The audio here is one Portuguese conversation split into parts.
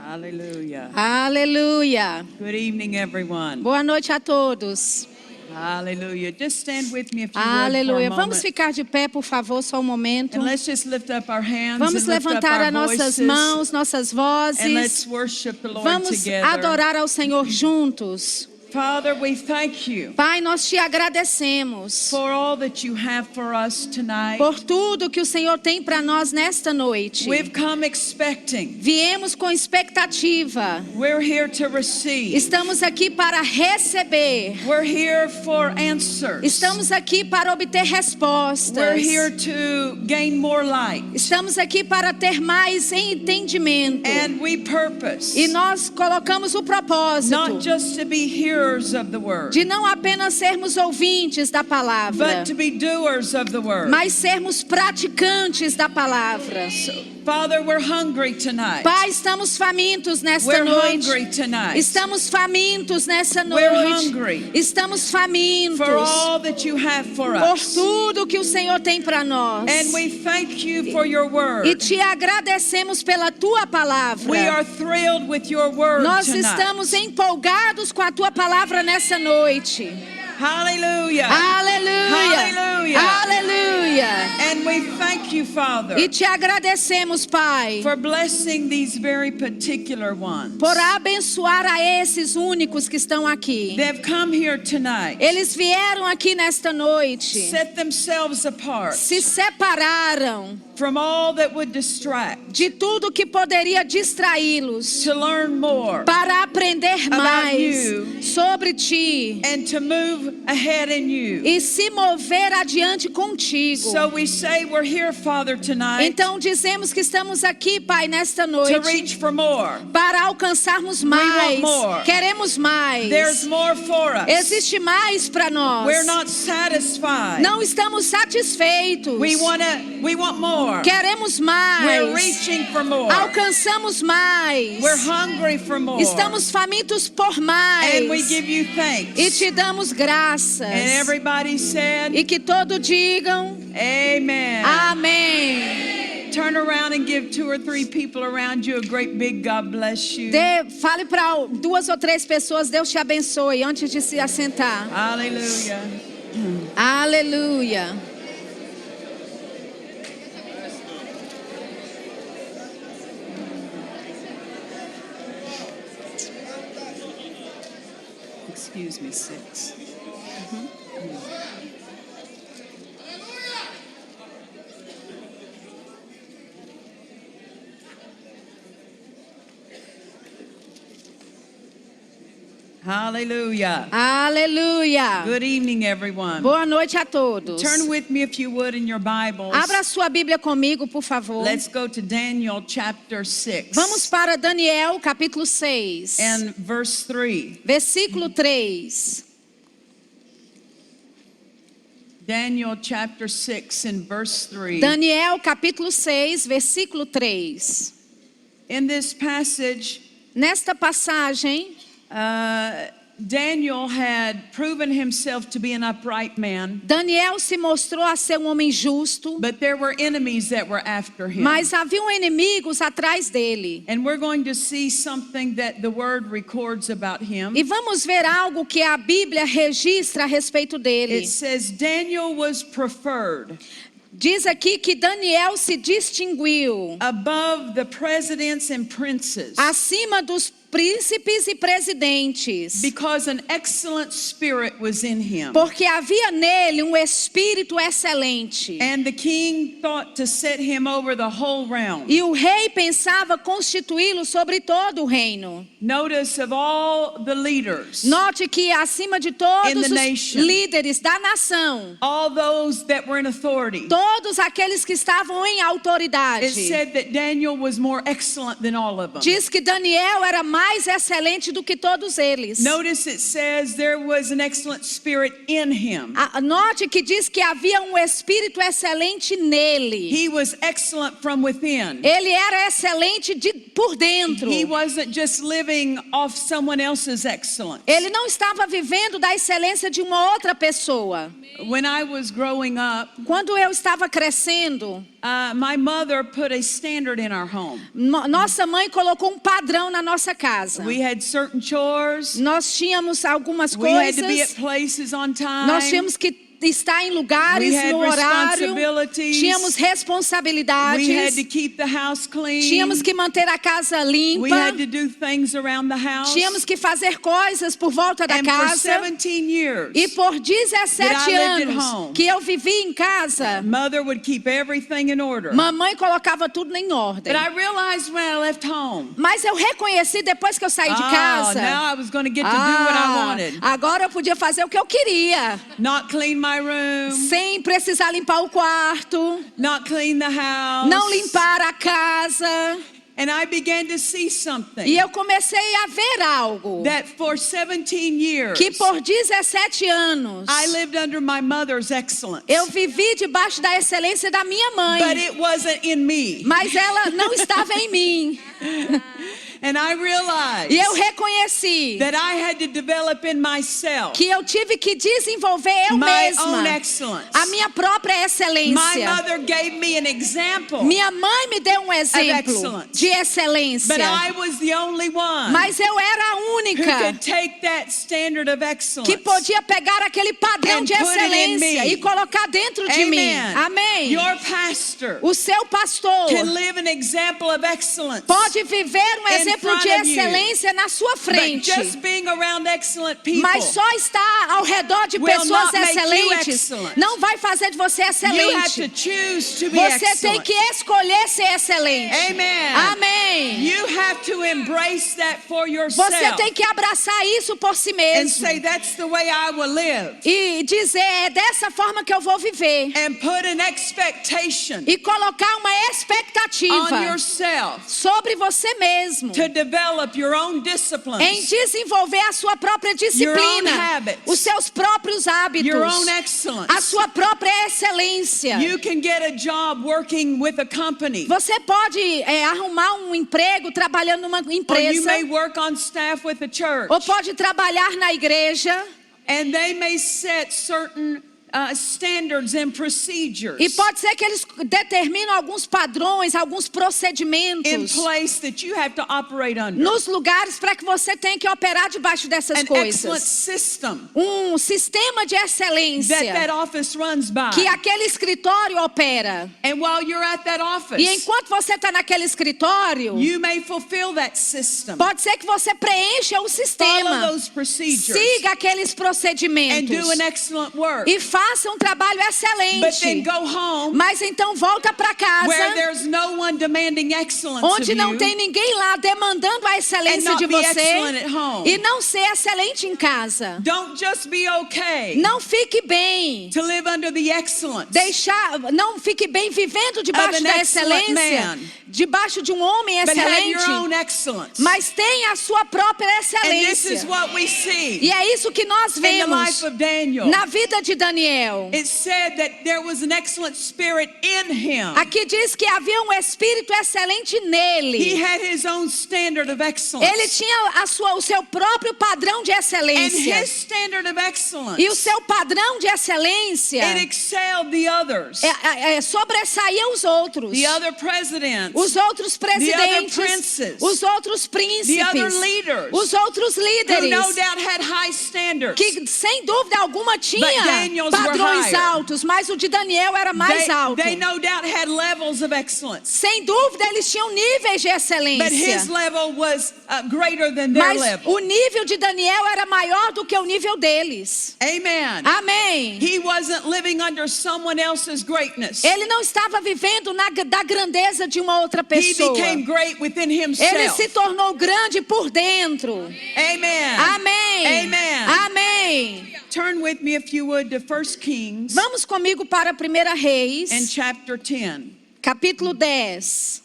Hallelujah. Aleluia. Good evening, everyone. Boa noite a todos. Hallelujah. Just stand with me if you would for Aleluia. a Vamos moment. ficar de pé, por favor, só um momento. And let's just lift up our hands Vamos and lift up levantar our as nossas voices. mãos, nossas And let's vozes. worship the Lord Vamos together. adorar ao Senhor juntos. Father, we thank you Pai, nós te agradecemos for all that you have for us tonight. por tudo que o Senhor tem para nós nesta noite. We've come expecting. Viemos com expectativa. We're here to receive. Estamos aqui para receber. We're here for answers. Estamos aqui para obter respostas. We're here to gain more light. Estamos aqui para ter mais entendimento. And we purpose E nós colocamos o propósito not just to be hearers of the word, de não apenas sermos ouvintes da palavra, but to be doers of the word. mas sermos praticantes da palavra. Father, we're hungry tonight. Pai, estamos famintos nesta We're noite. hungry tonight Estamos famintos nessa We're noite. hungry Estamos famintos for all that you have for por us. tudo que o Senhor tem para nós. And we thank you for your E word. te agradecemos pela tua palavra. We are thrilled with your word Nós tonight. estamos empolgados com a tua palavra nessa noite. Hallelujah. Aleluia. Hallelujah. Aleluia. And we thank you, Father, E te agradecemos, Pai, for blessing these very particular ones. por abençoar a esses únicos que estão aqui. They've come here tonight, Eles vieram aqui nesta noite, set themselves apart se separaram from all that would distract, de tudo que poderia distraí-los, to learn more para aprender mais you. sobre ti and to move ahead in you. e se mover adiante contigo. So we say we're here, Father, tonight Então dizemos que estamos aqui, Pai, nesta to noite reach for more. para alcançarmos mais. more. Queremos mais. There's more for us. Existe mais para nós. We're not satisfied. Não estamos satisfeitos. We want more. Queremos We're mais. reaching for more. Alcançamos mais. We're hungry for more. Estamos famintos por mais. And we give you thanks. E te damos graças. And everybody said, E que todos digam Amen. amém. Turn around and give 2 or 3 people around you a great big God bless you. Fale para 2 ou 3 pessoas, Deus te abençoe, antes de se assentar. Hallelujah. Aleluia. Excuse me, 6. Hallelujah. Aleluia. Good evening, everyone. Boa noite a todos. Turn with me, if you would, in your Bibles. Abra sua Bíblia comigo, por favor. Let's go to Daniel chapter 6 Vamos para Daniel, capítulo 6. and verse 3. Versículo 3. Daniel chapter 6 and verse 3. Daniel, capítulo 6, versículo 3. In this passage, Nesta passagem, Daniel had proven himself to be an upright man, Daniel se mostrou a ser homem justo, but there were enemies that were after him. mas haviam inimigos atrás dele. And we're going to see something that the word records about him. E vamos ver algo que a Bíblia registra a respeito dele. It says Daniel was preferred Diz aqui que Daniel se distinguiu above the presidents and princes acima dos príncipes e presidentes, because an excellent spirit was in him. porque havia nele espírito excelente. And the king thought to set him over the whole realm. E o rei pensava constituí-lo sobre todo o reino. Notice of all the leaders, Note que acima de todos In the os nation. líderes da nação, all those that were in authority, todos aqueles que estavam em autoridade, it said that Daniel was more excellent than all of them. diz que Daniel era mais excelente do que todos eles. Notice it says there was an excellent spirit in him. Note que diz que havia espírito excelente nele. He was excellent from within. Ele era excelente por dentro. He wasn't just living off someone else's excellence. Ele não estava vivendo da excelência de uma outra pessoa. When I was growing up, Quando eu estava crescendo, my mother put a standard in our home. Nossa mãe colocou padrão na nossa casa. We had certain chores. Nós tínhamos algumas We had to be at coisas. places on time. Nós tínhamos que estar em lugares We had no horário. responsibilities. Tínhamos responsabilidades. We had to keep the house clean. Tínhamos que manter a casa limpa. We had to do things around the house. Tínhamos que fazer coisas por volta da And for casa. 17 years, E por 17 that I lived at anos home. que eu vivi em casa, mother would keep everything in order. mamãe colocava tudo em ordem. But I realized when I left home, Mas eu reconheci depois que eu saí de casa. now I was going to get to do what I wanted. Agora eu podia fazer o que eu queria. Not clean my room, Sem precisar limpar o quarto. not clean the house. Não limpar a casa. And I began to see something. E eu comecei a ver algo. That for 17 years, Que por 17 anos, I lived under my mother's excellence. eu vivi debaixo da excelência da minha mãe. But it wasn't in me. Mas ela não estava em mim. And I realized E eu reconheci that I had to develop in myself que eu tive que desenvolver eu my mesma own excellence. a minha própria My excelência. mother gave me an example, Minha mãe me deu um exemplo excellence. de excelência. but I was the only one Mas eu era a who única could take that standard of excellence que podia pegar aquele padrão and de put it in excelência me. e colocar dentro de mim. Amen. Amém. Your pastor O seu pastor can live an example of excellence. pode viver um in exemplo front de of you. excelência na sua But frente. just being around excellent people, Mas só estar ao redor de will pessoas not make you excelentes excellent. não vai fazer de você you have to excelente. choose to be Você tem excellent. que escolher ser excelente. Amen. Amém. You have to embrace that for yourself Você tem que abraçar isso por si and mesmo. say, that's the way I will live. E dizer, é dessa forma que eu vou viver. And put an expectation E colocar uma on expectativa yourself sobre você mesmo. to develop your own disciplines, Em desenvolver a sua própria disciplina. Your own habits. Os seus próprios hábitos. your own excellence. A sua própria excelência. You can get a job working with a company, Você pode arrumar um emprego trabalhando numa or you empresa. may work on staff with a church, Ou pode trabalhar na igreja. and they may set certain standards and procedures E pode ser que eles determinam alguns padrões, alguns in procedimentos place that you have to operate under. nos lugares para que você tenha que operar debaixo dessas An excellent coisas. system Um sistema de excelência that office runs by. que aquele escritório opera. And while you're at that office, E enquanto você está naquele escritório, you may fulfill that system. pode ser que você preencha o Follow sistema, those procedures siga aqueles and procedimentos do an excellent work. e faça um trabalho But then excelente. go home Mas então volta para where casa, there's no one demanding excellence onde of não you, tem ninguém lá demandando a and excelência not de be excellent você at home. e não ser excelente em casa. Don't just be okay Não fique bem. to live under the excellence Não fique bem vivendo of debaixo an da excellent excelência, man, debaixo de um homem but have your excelente, own excellence. mas tenha a sua própria And this is excelência. what we see E é isso que nós in the vemos life of Daniel. na vida de Daniel. It said that there was an excellent spirit in him. Aqui diz que havia um espírito excelente He nele. had his own standard of Ele excellence. tinha o seu próprio padrão de And excelência. his standard of excellence, E o seu padrão de excelência it excelled the others, sobressaía os outros. the other presidents, Os outros presidentes, princes, os outros the other príncipes, leaders, os outros who líderes, no doubt had high standards. que sem dúvida alguma tinha Daniel's were padrões higher. altos, mas o de Daniel era mais alto. They no doubt had levels of excellence. Sem dúvida eles tinham níveis de But excelência. his level was greater than their Mas level. o nível de Daniel era maior do que o nível deles. Amen. Amém. He wasn't living under someone else's greatness. Ele não estava vivendo da grandeza de uma outra He pessoa. became great within Ele himself. se tornou grande por dentro. Amen. Amém. Amen. Amém. Turn with me, if you would, to 1 Kings Vamos comigo para 1 Reis, and chapter 10. capítulo 10.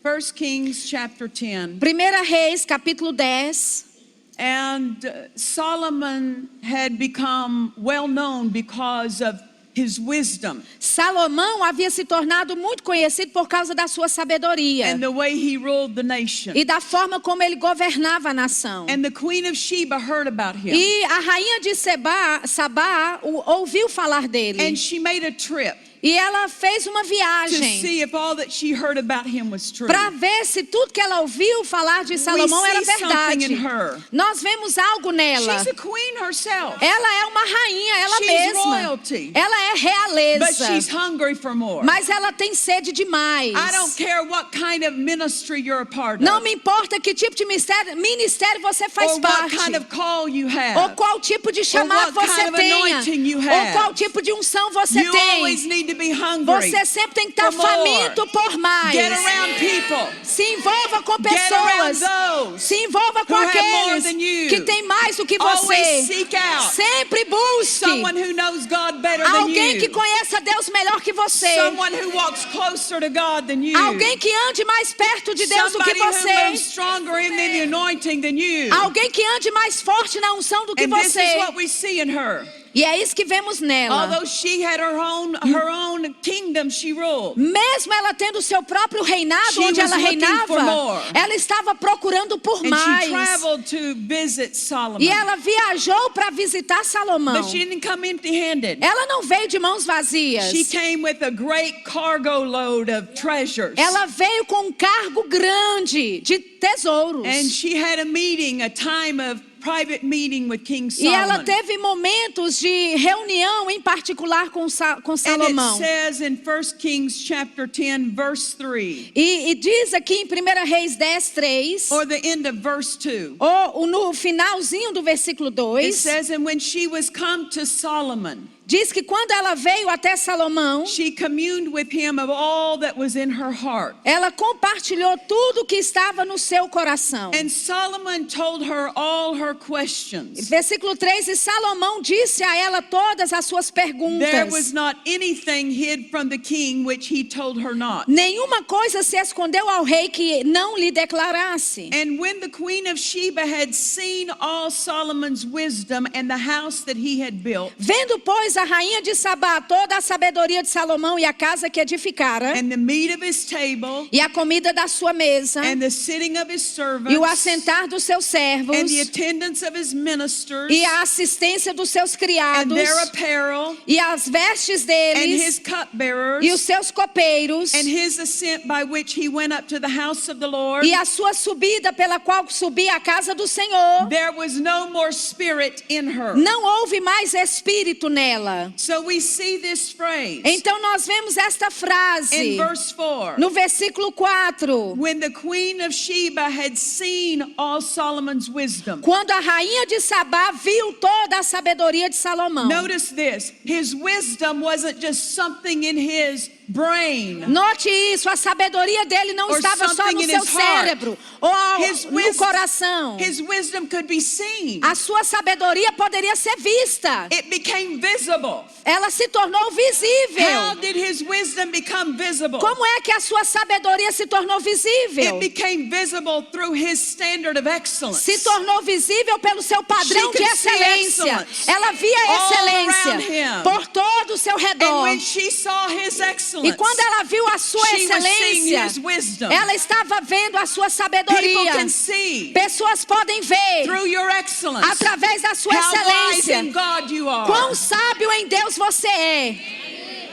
First Kings chapter 10. 1 Reis, capítulo 10. And Solomon had become well known because of his wisdom Salomão havia se tornado muito conhecido por causa da sua sabedoria and the way he ruled the nation. e da forma como ele governava a nação. And the Queen of Sheba heard about him. E a rainha de Sabá ouviu falar dele. And she made a trip E ela fez uma to viagem see if all that she heard about him was true. para ver se tudo que ela ouviu falar de Salomão era see something in verdade. her. Nós vemos algo nela. She's a queen herself. Ela é uma rainha, ela She's mesma. royalty. Ela é But realeza. she's hungry for more. Mas ela tem sede demais. I don't care what kind of ministry you're a part Não of. me importa que tipo de ministério você faz Or what parte. kind of call you Ou have. qual tipo de chamado what você kind of tenha. anointing you Ou have. qual tipo de unção você You always tem. need to be hungry. Você sempre tem que estar for more. faminto por mais. Get around people Se envolva com Get around pessoas. those Se envolva com who have more aqueles than you. que têm mais do que Always você. seek out Sempre busque someone who knows God better than alguém que you. conheça Deus melhor que você. Someone who walks closer to God than you. Alguém que ande mais perto de Deus do que Somebody who moves você. stronger in the anointing than you. Alguém que ande mais forte na unção do que And this is você. what we see in her. E é isso que vemos nela. Although she had her own kingdom she ruled. Mesmo ela tendo o seu próprio reinado, She onde was ela looking for reinava, more. ela estava procurando por And she mais. traveled to visit Solomon. E ela viajou para visitar Salomão. But she didn't come empty-handed. Ela não veio de mãos vazias. She came with a great cargo load of treasures. Ela veio com um cargo grande de tesouros. And she had a meeting, a time of private meeting with King E ela Solomon. teve momentos de reunião em particular com And Salomão. it says in 1 Kings chapter 10 verse 3, E diz aqui em 1 Reis 10:3, or the end of verse 2. ou no finalzinho do versículo It 2, says, and when she was come to Solomon, diz que quando ela veio até Salomão, she communed with him of all that was in her heart. ela compartilhou tudo que estava no seu coração. And Solomon told her all her questions. Versículo 3, e Salomão disse a ela todas as suas There perguntas. was not anything hid from the king which he told her not. Nenhuma coisa se escondeu ao rei que não lhe declarasse. And when the queen of Sheba had seen all Solomon's wisdom and the house that he had built, Vendo, pois, a rainha de Sabá toda a sabedoria de Salomão e a casa que edificara, and the meat of his table, e a comida da sua mesa, and the sitting of his servants, e o assentar dos seus servos, and the attendance of his ministers, e a assistência dos seus and criados, their apparel, e as vestes and his deles, cupbearers, e os seus copeiros, and his ascent by which he went up to the house of the Lord, e a sua subida pela qual subia à casa do Senhor, there was no more spirit in her. não houve mais espírito nela. So we see this phrase Então nós vemos esta in frase verse 4. no versículo 4. When the queen of Sheba had seen all Solomon's wisdom. Quando a rainha de Sabá viu toda a sabedoria de Salomão. Notice this. His wisdom wasn't just something in his brain. Note isso, a sabedoria dele não Or estava só something no in seu his heart. cérebro ou His no wisdom- coração. His wisdom could be seen. A sua sabedoria poderia ser vista. It became visible. Ela se tornou How visível. did his wisdom become visible? Como é que a sua sabedoria se tornou visível? It became visible through his standard of excellence. Se tornou visível pelo seu padrão She de could see excelência. excellence Ela via a all excelência around him. por todo o seu And redor. when she saw his excellence, E quando ela viu a sua she was seeing excelência, his wisdom. ela estava vendo a sua People sabedoria. can see Pessoas podem ver through your excellence através da sua how wise excelência in God you are. quão sábio em Deus você é.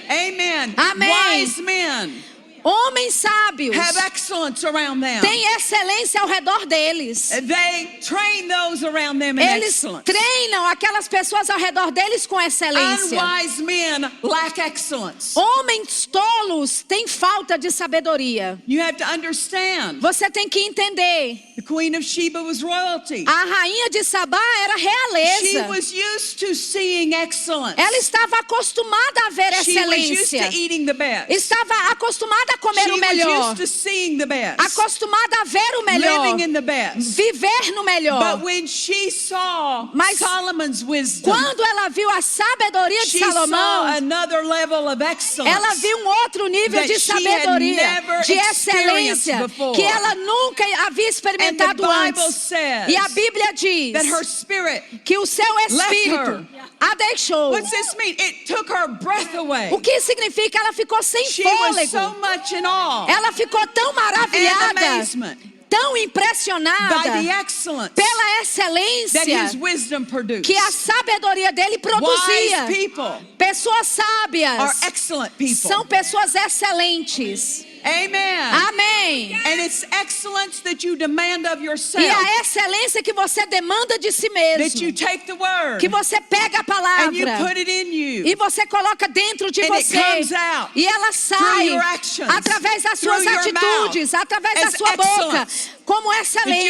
Amen. Amém. Wise men Homens sábios have excellence around them. têm excelência ao redor deles. They train those around them in Eles excellence. treinam aquelas pessoas ao redor deles com excelência. Unwise men lack excellence. Homens tolos têm falta de sabedoria. You have to understand. Você tem que entender. The Queen of Sheba was royalty. A rainha de Sabá era She realeza. was used to seeing excellence. Ela estava acostumada a ver She was used to excelência. eating the best. Estava acostumada a comer She o was melhor. used to seeing the best. Acostumada a ver o melhor. Living in the best. Viver no melhor. But when she saw Mas Solomon's wisdom, quando ela viu a sabedoria de she saw Salomão, another level of excellence. ela viu um outro nível that de she had sabedoria, never de experienced excelência, before. que ela nunca havia And the experimentado Bible antes. says E a Bíblia diz that her spirit que o seu left espírito her. a deixou. What's this mean? It took her breath away. O que significa? Ela ficou sem She was fôlego. so much in awe Ela ficou tão and maravilhada, amazement tão by impressionada the excellence pela that excelência his wisdom produced. que a sabedoria dele Wise produzia. people Pessoas are sábias excellent people. são pessoas excelentes. Amen. Amém. And it's excellence that you demand of E yourself. a excelência que você demanda de si That you mesmo. take the word Que você pega a and you palavra put it in you. e você coloca dentro de And it você. comes out E ela sai your actions, através das suas through your atitudes, mouth, através da as sua boca, excellence. como That you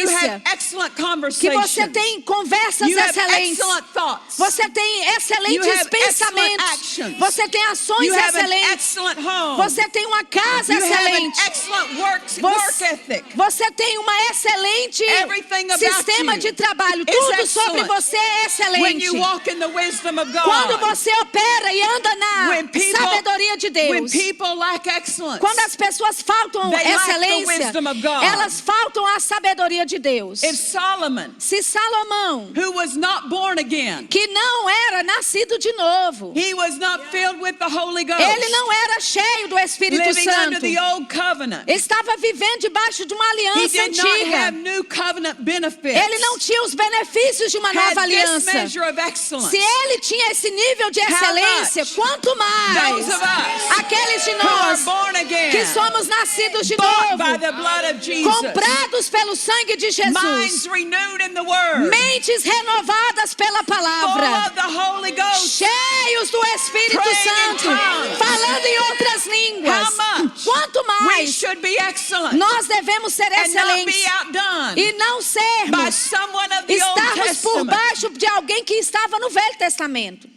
excelência. have excellent Que conversations. você tem conversas You have excelentes. excellent thoughts. Você tem You excelentes have pensamentos. excellent actions. Você tem ações You have an excelentes. excellent home. Você tem uma casa You have an excelente. excellent work ethic. Você tem uma excelente Everything about sistema you de trabalho. is Tudo sobre excellent. você é When excelente. you walk in the wisdom of God. Quando você opera e anda na When people- sabedoria de When Deus. people lack excellence. Quando as pessoas faltam They lack the excelência, wisdom of God. elas faltam a sabedoria de Deus. If Solomon, Se Salomão, who was not born again, que não era nascido de novo, he was not filled with the Holy Ghost, ele não era cheio do Espírito living under Santo, the old covenant, estava vivendo debaixo de uma he aliança did not have antiga. new covenant benefits. Ele não tinha os benefícios de uma Had nova this aliança. measure of excellence. Se ele tinha esse nível de How excelência, much? quanto mais Those of us aqueles de who are nós born again, que somos nascidos de bought by novo, the blood of Jesus, comprados pelo sangue de minds Jesus, renewed in the Word, mentes renovadas pela full palavra, of the Holy Ghost. cheios do Espírito Praying in Santo, tongues. falando em outras línguas. How much? Quanto We mais should be excellent nós devemos ser and not be excelentes outdone e não by sermos someone of the Old estarmos por Testament. baixo de alguém que estava no Velho Testamento.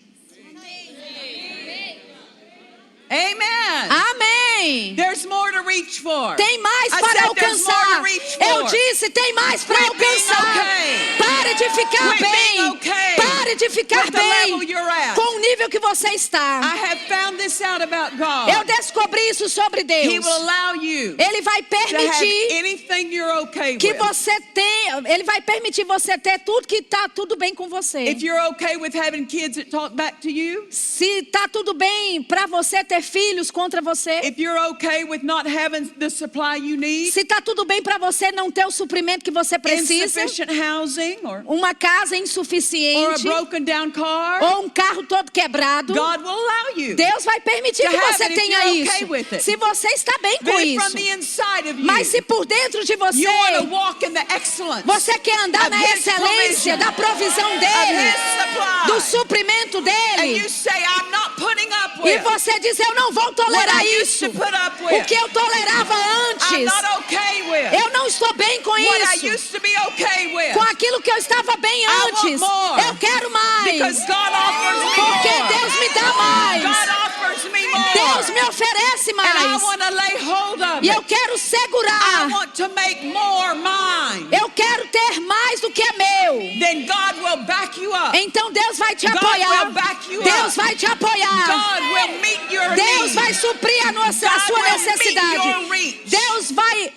Amen. Amém. There's more to reach for. Tem mais I para said there's more alcançar. to reach Eu for. disse, tem mais para Quit being alcançar. okay. Pare de ficar Quit being bem. okay Pare de ficar with the level bem you're at. com o nível que você I está. have found this out about God. Eu descobri isso sobre He Deus. will allow you Ele vai to have permitir anything you're okay que with. você tenha, ele vai permitir você ter tudo que está tudo bem com você. If you're okay with having kids that talk back to you, Se está tudo bem para você ter filhos contra você, if you're okay with not having the supply you need, se está tudo bem para você não ter o suprimento que você precisa, insufficient housing or uma casa a insuficiente broken down car, ou um carro todo quebrado, God will allow you. Deus vai permitir To que have você it if tenha you're okay isso. with it. Se você está bem com But if isso. from the inside of you, Mas se por dentro de você, you want to walk in the excellence você quer andar of na His excelência provision, da provisão of dele, His supply, do suprimento and dele, you say, I'm not putting up e with você diz, eu não vou what tolerar I used isso, to put up o with, que eu tolerava I'm antes, not okay with eu não estou bem com what I isso, used to be okay with, com aquilo que eu estava bem want antes, more. eu quero mais, because God offers me porque more. Deus me dá mais, God offers me more. Deus me oferece And I mais, want to lay hold of e it. eu quero I segurar, want to make more mine. eu quero ter mais do que é meu. Then God will back you up. Então Deus vai te God apoiar. will back you Deus up. vai te apoiar. God will meet your Deus needs. vai suprir a God sua will meet necessidade. your reach. Deus vai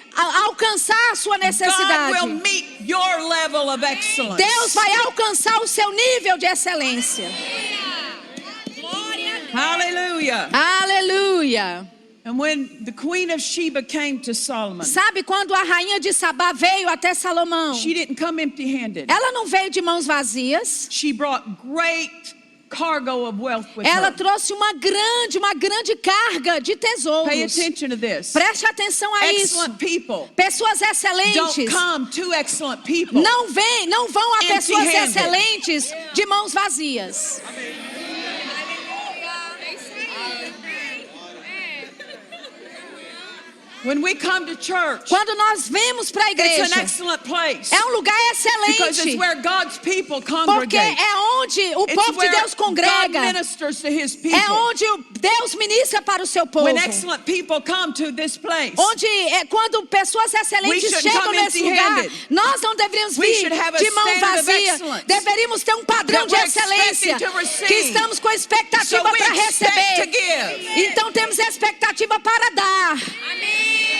alcançar a sua God will necessidade. meet your level of excellence. Deus vai alcançar o seu nível de excelência. Hallelujah. Aleluia. And when the Queen of Sheba came to Solomon, Sabe quando a rainha de Sabá veio até Salomão? she didn't come empty-handed. Ela não veio de mãos vazias. She brought great cargo of wealth with Ela her. trouxe uma grande carga de Pay tesouros. attention to this. Preste atenção a isso. Excellent people Pessoas don't excelentes come to excellent people. não vão a pessoas Empty-handed. excelentes de mãos vazias. When we come to church, Quando nós vemos para a it's an igreja, excellent place é um lugar because it's excelente, where God's people porque congregate. é onde o It's povo de where Deus God congrega, ministers to His people. é onde Deus ministra para o seu povo. When excellent people come to this place, Onde quando pessoas We excelentes shouldn't chegam come nesse lugar, empty-handed. nós não deveríamos We vir should have a de mão standard of vazia. excellence Deveríamos ter um padrão that de we're excelência expecting to receive. que estamos com expectativa So we para expect receber. to give. Então temos expectativa para dar.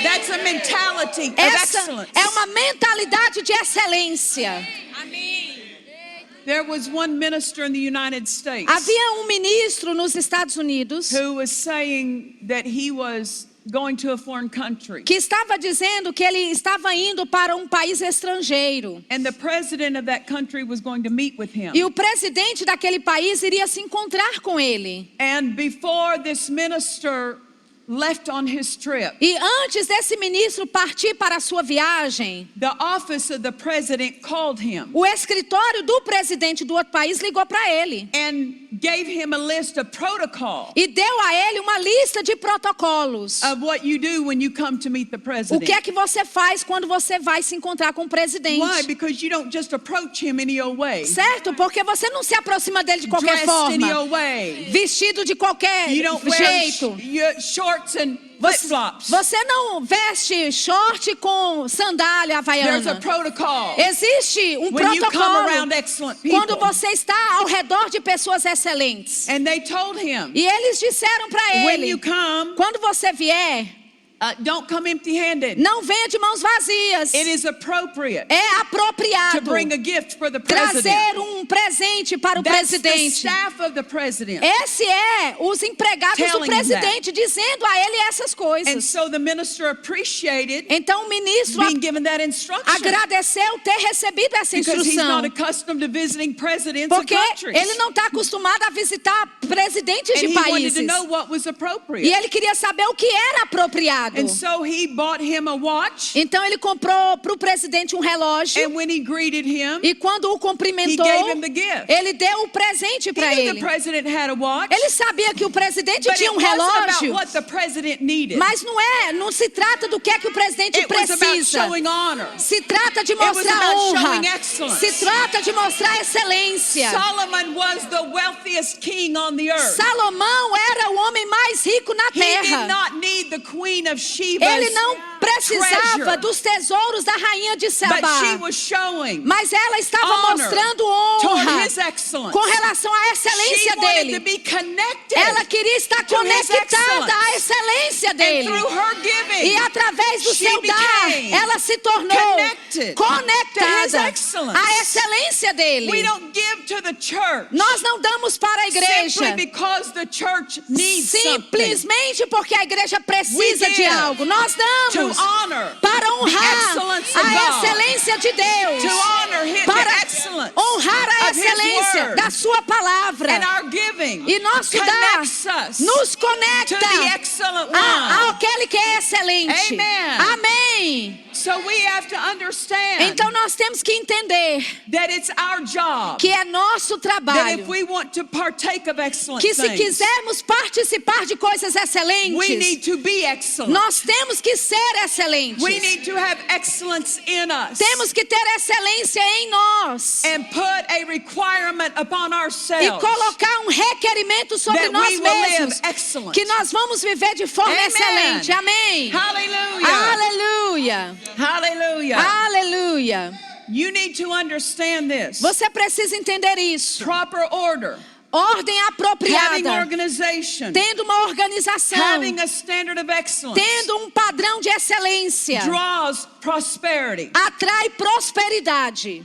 That's a mentality of Essa excellence. é uma mentalidade de excelência. There was one minister in the United States Havia um ministro nos Estados Unidos who was saying that he was going to a foreign country. que estava dizendo que ele estava indo para um país estrangeiro. And the president of that country was going to meet with him. E o presidente daquele país iria se encontrar com ele. And before this minister left on his trip, E antes desse ministro partir para a sua viagem, the office of the president called him o escritório do presidente do outro país ligou para ele. and gave him a list of protocol E deu a ele uma lista de protocolos. of what you do when you come to meet the O president. que é que você faz quando você vai se encontrar com o Why? presidente? Because you don't just approach him any old way, Certo? Porque você não se aproxima dele de qualquer dressed any forma, old way. vestido de qualquer You don't wear jeito. shorts and Você, flip-flops. você não veste short com sandália There's a havaiana. protocol. Existe um When you come protocolo around excellent people. quando você está ao redor de pessoas excelentes. And they told him, E eles disseram para when ele: you come, quando você vier, don't come empty-handed. não venha de mãos vazias. It is appropriate É to apropriado bring a gift for the president. trazer um presente para o That's the presidente. staff of the president. Esse é os empregados do Telling him presidente dizendo a ele essas And coisas. so the minister appreciated Então o ministro being given that instruction agradeceu ter recebido essa because he's instrução, not accustomed to visiting presidents of porque countries. ele não está acostumado a visitar presidentes And de he wanted to países. know what was E appropriate. ele queria saber o que era apropriado. And so he bought him a watch, Então ele comprou para o presidente um relógio and when he greeted him, e quando o he cumprimentou, gave him the gift. ele deu o presente He para knew the ele. president had a watch, Ele sabia que o presidente but tinha it um wasn't about relógio, what the president needed. mas não se trata do que é que o presidente It was about precisa. showing honor. Se trata de was mostrar about honra. showing excellence. Se trata de mostrar excelência. Solomon was the wealthiest king on the earth. Salomão era o homem mais rico na He did terra. not need the queen of Sheba's Ele não precisava treasure, dos tesouros da rainha de but Sabá. she was showing Mas ela estava honor mostrando toward honra his excellence. com relação à She excelência wanted to dele. be connected, Ela queria estar to his conectada à excellence. excelência and dele. through her giving, E através do she seu dar, became ela se tornou connected to his conectada excellence. à excelência dele. we don't give to the church Nós não damos para a igreja simply because the church needs something. simplesmente porque a igreja precisa We de give algo. Nós To damos honor para the honrar excellence of a God, excelência de Deus, to honor the para excellence honrar a of His excelência word. da sua palavra. And our giving E nosso dar connects us nos to conecta the excellent one. àquele que é excelente. Amen. Amém. So we have to understand Então nós temos que entender that it's our job, que é nosso that trabalho, if we want to partake of excellent que se things, quisermos participar de coisas we excelentes, need to be excellent. nós temos que ser excelentes. We need to have excellence in us Temos que ter excelência em nós and put a requirement upon e ourselves colocar um requerimento sobre that nós we will live mesmos, excellent. que nós vamos viver de forma Amen. excelente. Amém. Hallelujah. Aleluia. Hallelujah. Aleluia. You need to understand this. Você precisa entender isso. Proper order, Ordem having apropriada, organization, tendo uma organização, having a standard of excellence, tendo um padrão de excelência, draws prosperity. atrai prosperidade.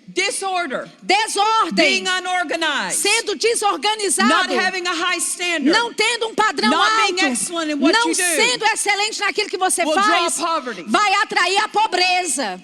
Disorder, Desordem, being unorganized, sendo desorganizado, not having a high standard, não tendo um padrão not alto, being excellent in what não you do, sendo excelente naquilo que você will faz, draw poverty. vai atrair a pobreza.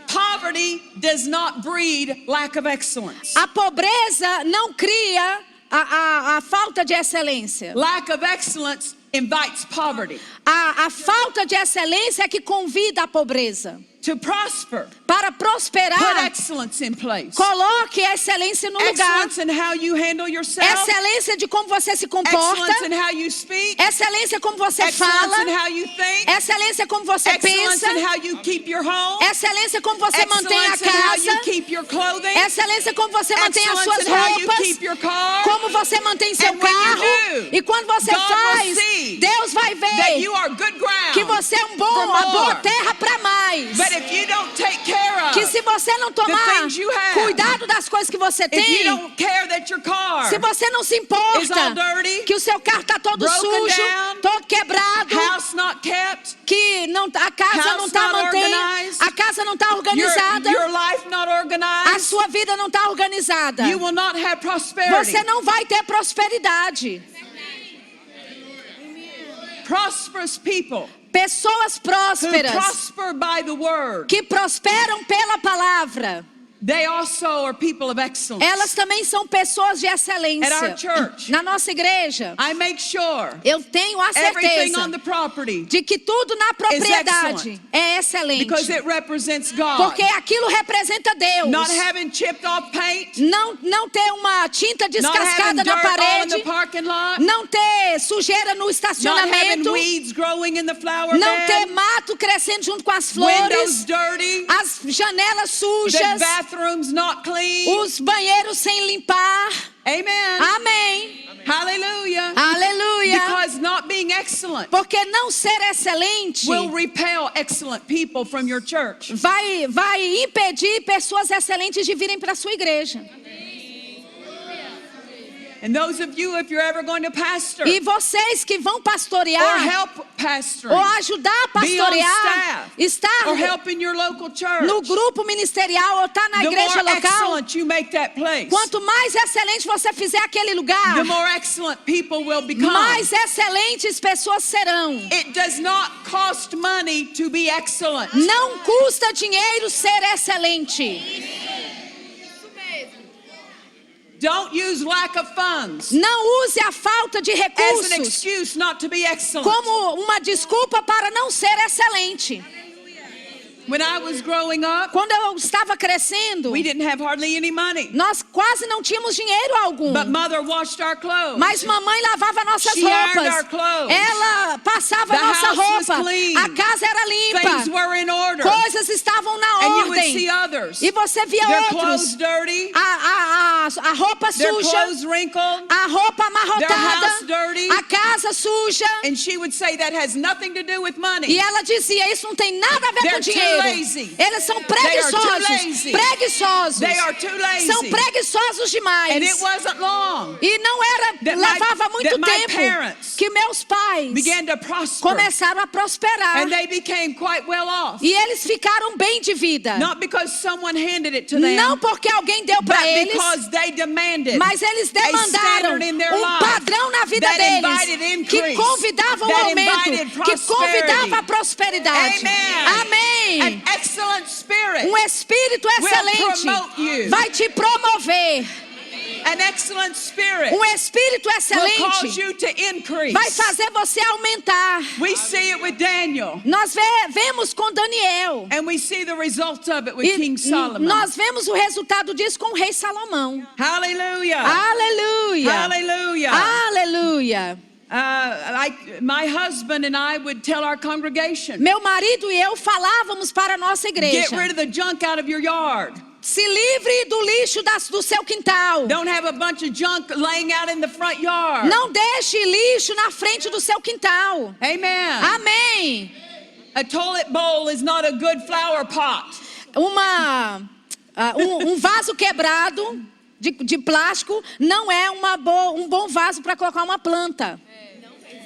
Poverty does not breed lack of excellence. A pobreza não cria a falta de excelência. Lack of excellence invites poverty. A falta de excelência é que convida a pobreza. To prosper, Para put prosperar, excellence in place. coloque a excelência no lugar. Excellence in how you handle yourself. Excelência de como você se comporta. Excellence in how you speak. Excelência como você Excellence fala. in how you think. Excelência como você Excellence pensa. in how you keep your home. Excelência como você mantém a Excellence in how you casa. keep your clothing. Excelência como você mantém as suas Excellence in how you roupas. keep your car. Como você mantém seu And when you carro. do, E quando você God will faz, see Deus vai That ver you are good ground. que você é for uma boa more. terra para mais. But if you don't take care of, Que se você não tomar things you have, cuidado das coisas que você if you tem, don't care that your car se você não se is all importa dirty, que o seu carro está todo broken sujo, down, todo quebrado, house not kept, que não, a casa não está mantendo, a casa não está organizada, your life not a organized, sua vida não está organizada, you will not have prosperity. você não vai ter prosperidade. Prosperous people Pessoas who prósperas prosper by the word, que prosperam pela palavra, they also are people of excellence. elas também são pessoas de excelência. At our church, Na nossa igreja, I make sure eu tenho a everything certeza on the property, de que tudo na propriedade excellent. é excelente. because it represents God. Porque aquilo representa Deus. Not having chipped off paint, Não ter uma tinta not having descascada dirt na all in the parede. parking lot, Não ter sujeira no not having estacionamento. weeds growing in the flower Não ter bed, mato crescendo junto com as windows flores. dirty, As janelas the sujas. bathrooms not clean. Os banheiros sem limpar. Amen. Amém. Hallelujah. Aleluia. Because not being excellent Porque não ser excelente will repel excellent people from your church. vai impedir pessoas excelentes de virem para a sua igreja. And those of you, if you're ever going to pastor E vocês que vão or pastorear help pastoring, ou ajudar a be on pastorear, staff, estar or help in your local church, no grupo ministerial ou estar na the igreja more local, excellent you make that place, quanto mais excelente você fizer aquele lugar, the more excellent people will become. mais excelentes pessoas serão. It does not cost money to be excellent. Não custa dinheiro ser excelente. Don't use lack of funds Não use a falta de as an recursos excuse not to be excellent. como uma desculpa para não ser excelente. When I was growing up, Quando eu estava crescendo, we didn't have hardly any money, nós quase não tínhamos dinheiro algum. but mother washed our clothes. Mas mamãe lavava nossas She ironed our roupas. clothes. Ela passava The nossa house was roupa. clean. A casa era Things limpa. were in order. Coisas estavam na And you would see ordem. others, E você via their clothes outros. dirty, A roupa their suja. clothes wrinkled, A roupa their house amarrotada. dirty. A casa suja. And she would say that has nothing to do with money. E ela dizia, isso não tem nada a ver They're com too dinheiro. lazy. Eles são They are too preguiçosos. lazy. Preguiçosos. They are too lazy. São preguiçosos demais. And it wasn't long E não era, that levava my muito tempo parents que meus pais began to prosper. começaram a prosperar. And they became quite well off. E eles ficaram bem de vida. Not because someone handed it to them, Não porque alguém deu para but eles, because they demanded mas eles demandaram standard in their life padrão na vida that deles invited que increase, convidava o that aumento, invited que convidava a prosperidade. Amen. Amém. An excellent spirit. Espírito excelente promote you. vai te promover. An excellent spirit Espírito will cause excelente you to increase. vai fazer você aumentar. We see it with Daniel, Nós vemos com Daniel. and we see the results of it with E King Solomon. nós vemos o resultado disso com o rei Salomão. Hallelujah. Aleluia. Hallelujah. Aleluia. My husband and I would tell our congregation, Meu marido e eu falávamos para a nossa get igreja: rid of the junk out of your yard. se livre do lixo do seu quintal. Don't have a bunch of junk laying out in the front yard. Não deixe lixo na frente do seu quintal. Amen. Amém. A toilet bowl is not a good flower pot. Um vaso quebrado de plástico não é um bom vaso para colocar uma planta.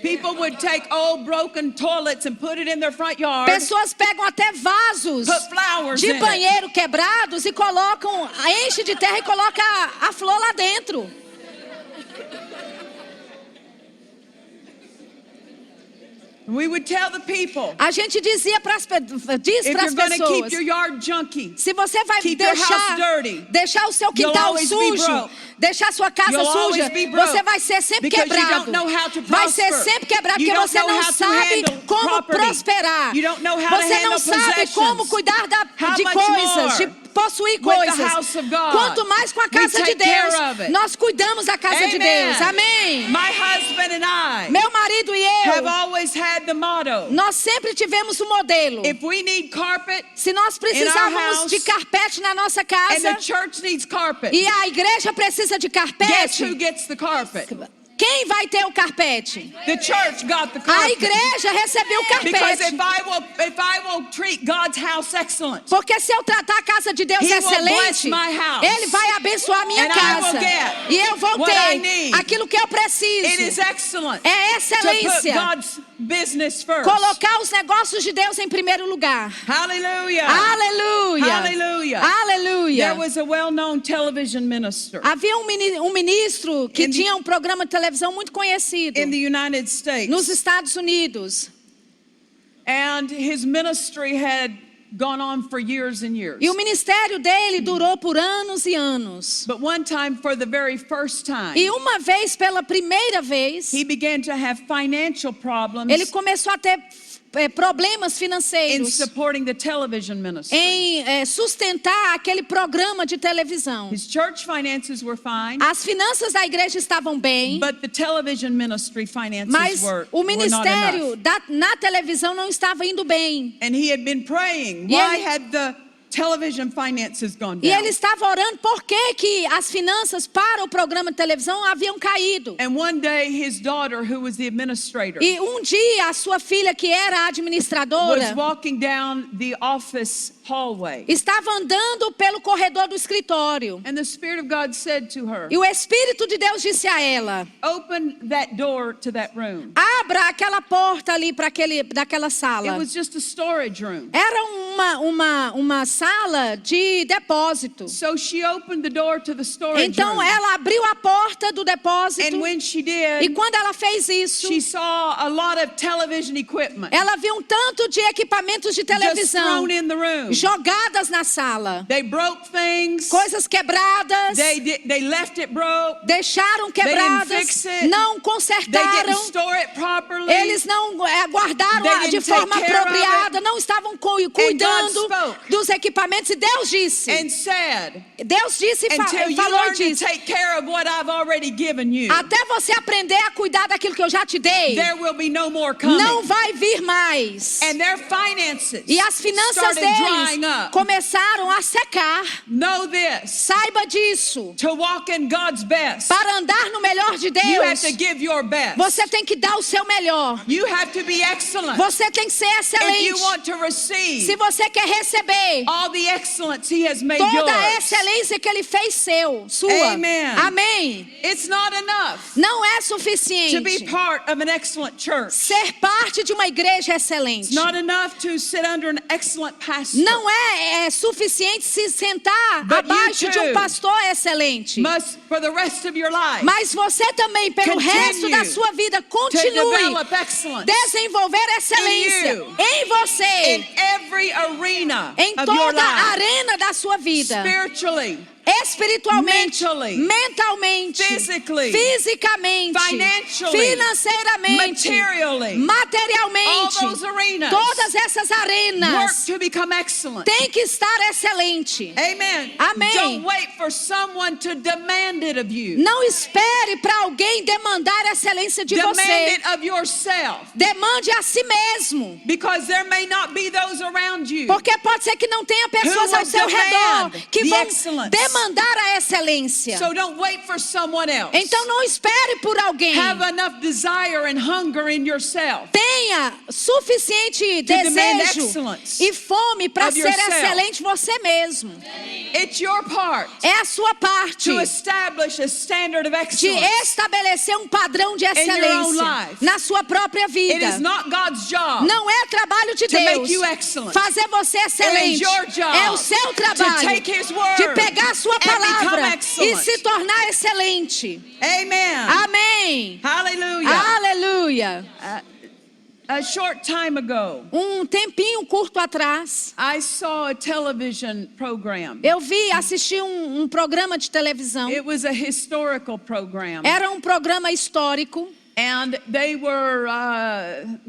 People would take old broken toilets and put it in their front yard. Pessoas pegam até vasos Put flowers de in it. banheiro quebrados e colocam, enche de terra e coloca a flor lá dentro. We would tell the people, A gente diz para as if you're going to keep pessoas: your yard junky, se você vai keep your house dirty, deixar o seu you'll quintal always be sujo, broke. deixar sua casa You'll suja, always be broke você vai ser sempre because you quebrado. don't know how to Vai ser prosper. sempre quebrado You porque don't você know não how to sabe handle como property. prosperar. You don't know how to Você não handle sabe possessions. como cuidar How de much coisas, more de possuir with the coisas. house of God. Quanto mais com a We casa de take care Deus, of it. nós cuidamos da casa de Deus. Amém. My husband and I Meu marido e have eu, always had the motto, nós sempre tivemos o modelo. if we need carpet Se nós in our precisávamos house de carpete na nossa and casa the church needs carpet, e a igreja precisa de guess carpete, who gets the carpet? quem vai ter o carpete? The church got the A carpet. igreja recebeu o Because carpete. if I will treat God's house excellent, Porque se eu tratar a casa de Deus He will bless excelente, my house. Ele vai abençoar a minha And I casa. will get E eu vou what I ter need. aquilo que eu it is preciso. excellent É to put excelência. God's business first. Colocar os negócios de Deus em primeiro lugar. Hallelujah. Aleluia. Hallelujah. Aleluia. There was a well-known television minister Havia um ministro que tinha um programa de televisão muito conhecido in the United States. nos Estados Unidos. And his ministry had gone on for years and years. E o ministério dele durou por anos e anos. But one time, for the very first time, E uma vez, pela primeira vez, he began to have financial problems ele começou a ter problemas in financeiros supporting the television ministry. em sustentar aquele programa de televisão. His church finances were fine, As finanças da igreja estavam bem, but the television ministry finances mas o were not ministério enough. na televisão não estava indo bem. And he had been praying, E why ele- had the television finances gone E down? ele estava orando por que as finanças para o programa de televisão haviam caído. And one day his daughter, who was the administrator, E um dia a sua filha, que era a was administradora, walking down the office hallway. estava andando pelo corredor do escritório. And the Spirit of God said to her, E o Espírito de Deus disse a ela: open that door to that room. abra aquela porta ali para daquela It sala. was just a storage room. Era uma sala de depósito. So she opened the door to the storage Então room. ela abriu a porta do depósito. And when she E did, quando ela fez isso, she saw a lot of television equipment ela viu um tanto de equipamentos de just televisão thrown in the room. jogadas na sala. They broke things. Coisas quebradas. They left it broke. Deixaram didn't quebradas. fix it. Não They consertaram. didn't store it properly. Eles não guardaram They de didn't forma take care of apropriada. it. Não estavam cuidando spoke. dos equipamentos. E Deus disse. And said, Deus disse e until you falou learn to disso. take care of what I've already given you, Até você aprender a cuidar daquilo que eu já te dei, there will be no more coming. não vai vir mais. And their finances E as finanças started drying deles up. começaram a secar. Know this, Saiba disso. to walk in God's best, Para andar no melhor de you have Deus, to give your best. você tem que dar o seu melhor. You have to be excellent. Você tem que ser If excelente. you want to receive Se você quer receber all the excellence He has made toda a yours, excelência que Ele fez sua. Amen. Amém. it's not enough Não é to be suficiente part of an excellent church. ser parte de uma igreja excelente. It's not enough to sit under an excellent pastor. Não é suficiente se sentar But abaixo you de um too pastor excelente. Must, for the rest of your life, Mas você também, pelo Continue resto da sua vida, to continue develop excellence desenvolver excelência you. em in você, every arena em of your toda a life, arena da sua vida. spiritually, Espiritualmente, mentally, mentalmente, physically, fisicamente, financially, financeiramente, materially, materialmente, all those arenas. todas essas Work arenas to become excellent. tem que estar excelente. Amen. Amém. Don't wait for someone to demand it of you. Não espere para alguém demandar a excelência de Demand você. it of yourself. Demande a si mesmo. Because there may not be those around you Porque pode ser que não tenha pessoas Who ao will seu redor demand que the vão excellence. demandar a excelência. So don't wait for someone else. Então não espere por alguém. Have enough desire and hunger in yourself. Tenha suficiente demand desejo excellence e fome para of ser yourself. excelente você mesmo. It's your part É a sua parte to establish a standard of de excellence. estabelecer um padrão de your own excelência life. na sua própria It vida. is not God's job Não é trabalho de to make Deus you excellent. fazer você excelente. your job É o seu to trabalho take His word de pegar a sua and become palavra e excellent. se tornar excelente. Amen. Amém. Hallelujah. Aleluia. A short time ago, Tempinho curto atrás, I saw a television program. eu assisti um programa de televisão. It was a historical program. Era um programa histórico. And they were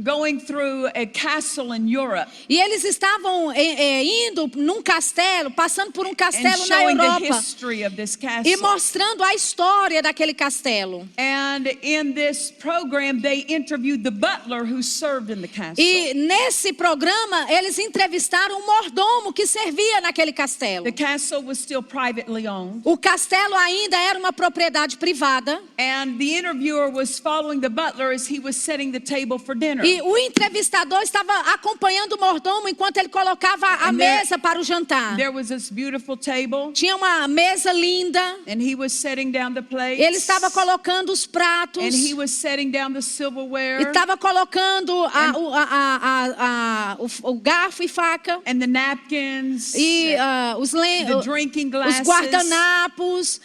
going through a castle in Europe E eles estavam indo num castelo, passando por um and castelo na showing the Europa. history of this E castle. mostrando a história daquele castelo. And in this program, they interviewed the butler who served in the castle. E nesse programa, eles entrevistaram um mordomo que servia naquele castelo. The castle was still privately owned. O castelo ainda era uma propriedade privada. And the interviewer was following following the butler as he was setting the table for dinner. E o entrevistador estava acompanhando o mordomo enquanto ele colocava a mesa para o jantar. There was this beautiful table, Tinha uma mesa linda. and he was setting down the plates. Ele estava colocando os pratos. And he was setting down the silverware. Estava colocando o garfo e faca. And the napkins. E the drinking os glasses. guardanapos,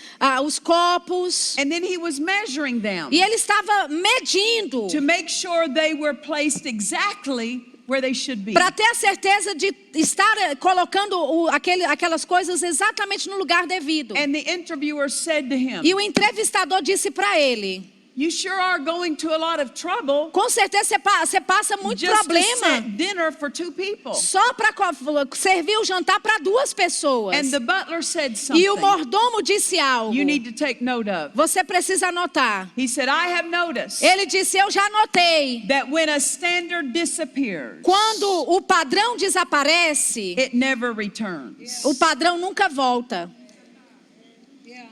os copos. And then he was measuring them E ele estava medindo to make sure they were placed exactly where they should be. para ter a certeza de estar colocando aquelas coisas exatamente no lugar devido. And the interviewer said to him, E o entrevistador disse para ele: "You sure are going to a lot of trouble com certeza você passa muito just to problema set dinner for 2 people." só para servir o jantar para 2 pessoas. And the butler said E o something mordomo disse algo. you need to take note of. Você precisa anotar. He said, "I have noticed Ele disse: eu já notei. that when a standard disappears, Quando o padrão desaparece, it never returns." o padrão nunca volta.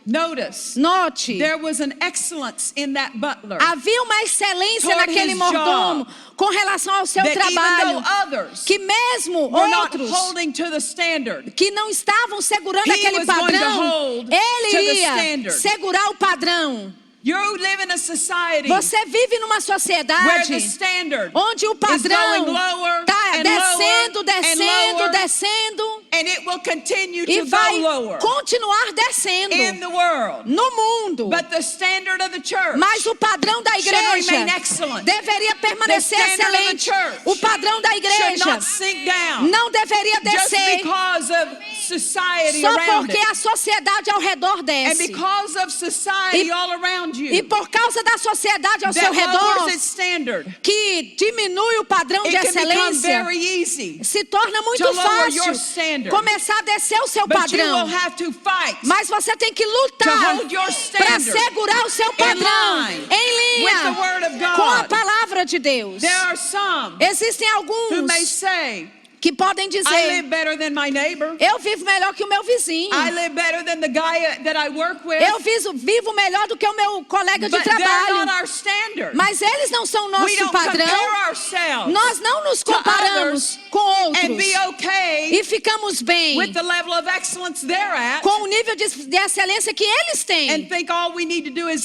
Notice, Note, there was an excellence in that butler havia uma excelência toward naquele his mordomo job, com relação ao seu that even trabalho, though others que mesmo were not outros holding to the standard, que não estavam segurando he aquele was going to padrão, hold to ele the iria standard. segurar o padrão. you live in a society Você vive numa where sociedade the standard onde o is padrão going lower está and descendo, lower and descendo, lower, descendo, and it will continue e to vai go lower continuar descendo in the world. no mundo. But the standard of the church Mas o padrão da should igreja remain excellent. deveria permanecer The standard of the excelente. church O padrão da should igreja not sink down não deveria just descer because of society só around porque it. a sociedade ao redor And desce. because of society E- all around E you por causa da sociedade ao seu that redor, lowers its standard, que diminui o padrão de it can become excelência, very easy. se torna muito to lower your fácil standard. começar a descer o seu But you will padrão. have to fight Mas você tem que lutar to hold your para standard segurar o seu padrão line em with the linha word of God. com a palavra de Deus. There are some Existem who alguns may say, que podem I dizer: live better than my neighbor. eu vivo melhor que o meu vizinho. I live better than the guy that I work with. Eu vivo melhor do que o meu colega de But they're not trabalho. our standard. Mas eles não são We nosso don't padrão. compare ourselves Nós não nos to comparamos others com and outros be okay e ficamos bem with the level of excellence they're at com o nível de excelência que eles and têm. think all we need to do is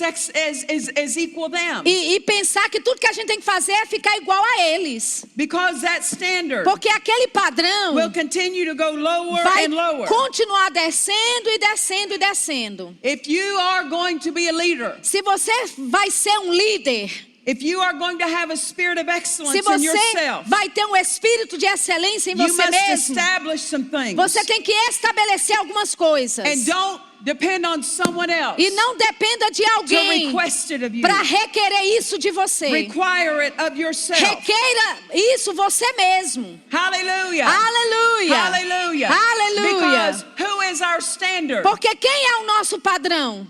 equal them. E pensar que tudo que a gente tem que fazer é ficar igual a eles. Because that standard Porque aquele padrão will continue to go lower vai and lower. continuar descendo e descendo e descendo. If you are going to be a leader, Se você vai ser um líder, if you are going to have a spirit of se excellence in você yourself, vai ter um espírito de excelência em you você must mesmo, establish some things. você tem que estabelecer algumas coisas. And don't depend on someone else E não dependa de to alguém request it of you. para requerer isso de você. Require it of yourself. Requeira isso você mesmo. Hallelujah. Aleluia. Hallelujah. Aleluia. Because who is our standard? Porque quem é o nosso padrão?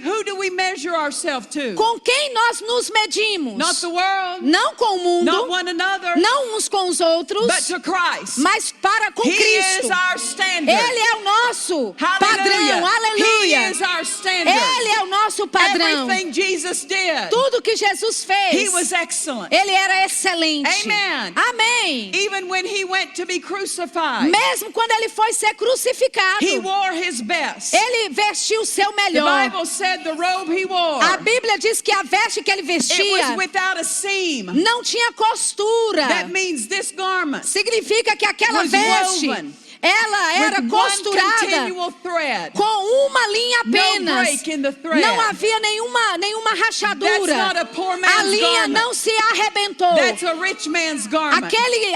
Who do we measure ourselves to? Com quem nós nos medimos? Not the world, Não com o mundo, not one another, não uns com os outros, but to Christ. mas para com He Cristo. is our standard. Ele é o nosso Hallelujah. padrão. Aleluia. He is our standard. Ele é o nosso padrão. Everything Jesus did, Tudo que Jesus fez, he was excellent. ele era excelente. Amen. Amém. Even when he went to be crucified, Mesmo quando ele foi ser crucificado, he wore his best. ele vestiu o seu The melhor. Bible said the robe he wore, A Bíblia diz que a veste que ele it vestia was without a seam. não tinha costura. That means this garment Significa que aquela was veste, woven ela era with one costurada continual thread. com uma linha No apenas. break in the thread. Não havia nenhuma That's rachadura. not a poor A man's linha garment. não se arrebentou. That's a rich man's garment.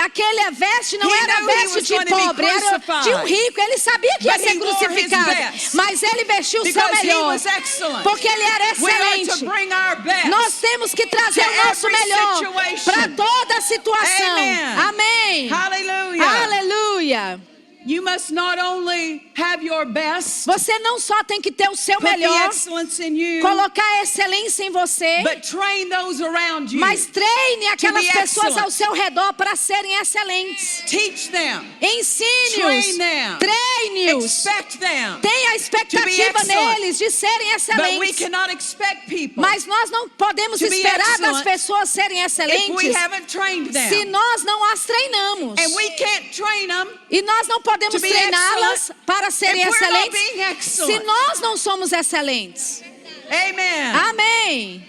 Aquela veste não He era knew he veste was de going to be pobre, era crucified. de um rico. Ele sabia que ia But ser he wore his crucificado. best. Mas ele vestiu o seu Because he melhor. was excellent. Porque ele era We are to excelente. bring our best. Nós temos que trazer to o nosso every melhor situation. para toda a situação. Amen. Amém. Hallelujah. Aleluia. You must not only have your best, Você não só tem que ter o seu put the melhor, excellence in you, colocar a excelência em você, but train those around you. mas treine aquelas be pessoas excellent. ao seu redor para serem excelentes. Teach them, Ensine-os, Train them. treine-os, expect them. tenha a expectativa excellent. neles de serem But we excelentes. cannot expect people Mas nós não podemos to be esperar das excellent pessoas serem if we excelentes haven't trained them. se nós não as treinamos. And we can't train them E nós não podemos to be treiná-las excellent para serem if we're not excelentes being se excellent. nós não somos excelentes. Amen. Amém.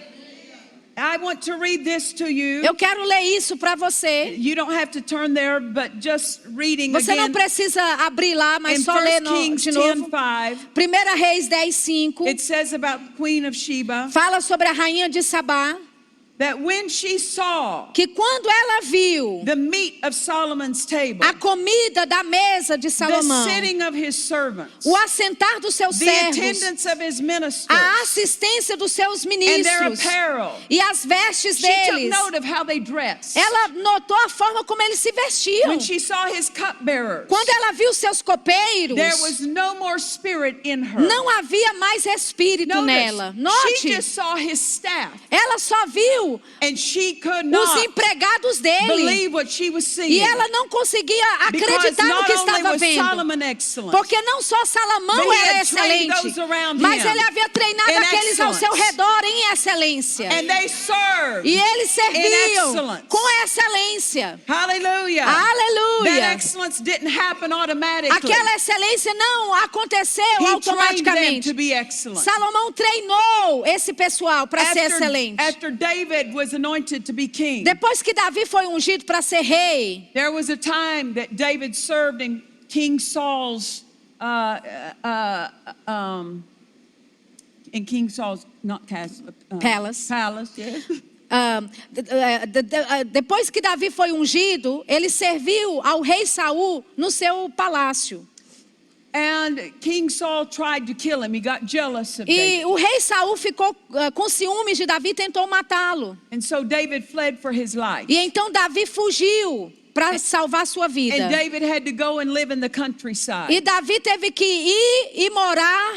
I want to read this to you. Eu quero ler isso para você. You don't have to turn there, but just reading Você não again precisa abrir lá, mas in só ler 1 Kings de novo. 10:5. 1 Reis 10:5 It says about the Queen of Sheba fala sobre a rainha de Sabá, that when she saw que quando ela viu the meat of Solomon's table, a comida da mesa de the Salomão, sitting of his servants, o assentar dos seus the servos, attendance of his ministers, a assistência dos seus and their ministros apparel, e as vestes she took deles, note of how they dressed. ela notou a forma como eles se vestiam. When she saw his cupbearers, Quando ela viu seus copeiros, there was no more spirit in her. não havia mais espírito nela. Notice, she Note, just saw his staff, ela só viu and she could os not empregados dele. believe what she was seeing. E ela não conseguia Because acreditar no not que only estava was vendo. Solomon excellent, Porque não só Salomão but he era had trained excelente, those around mas him ele havia treinado in aqueles ao seu excellence. redor em excelência. and they served. E eles serviam excellence. com excelência. Hallelujah. That Aleluia. excellence didn't happen automatically. Aquela excelência não aconteceu He trained them automaticamente. to be excellent. Salomão treinou esse pessoal para ser excelente. After David was anointed to be king, Depois que Davi foi ungido para ser rei, there was a time that David served in King Saul's in King Saul's not castle, Palace. Palace, yes. Depois que Davi foi ungido, ele serviu ao rei Saul no seu palácio. And King Saul tried to kill him. He got jealous of David. E o rei Saul ficou com ciúmes de Davi e tentou matá-lo. And so David fled for his life. E então Davi fugiu para salvar sua vida. And David had to go and live in the countryside. E Davi teve que ir e morar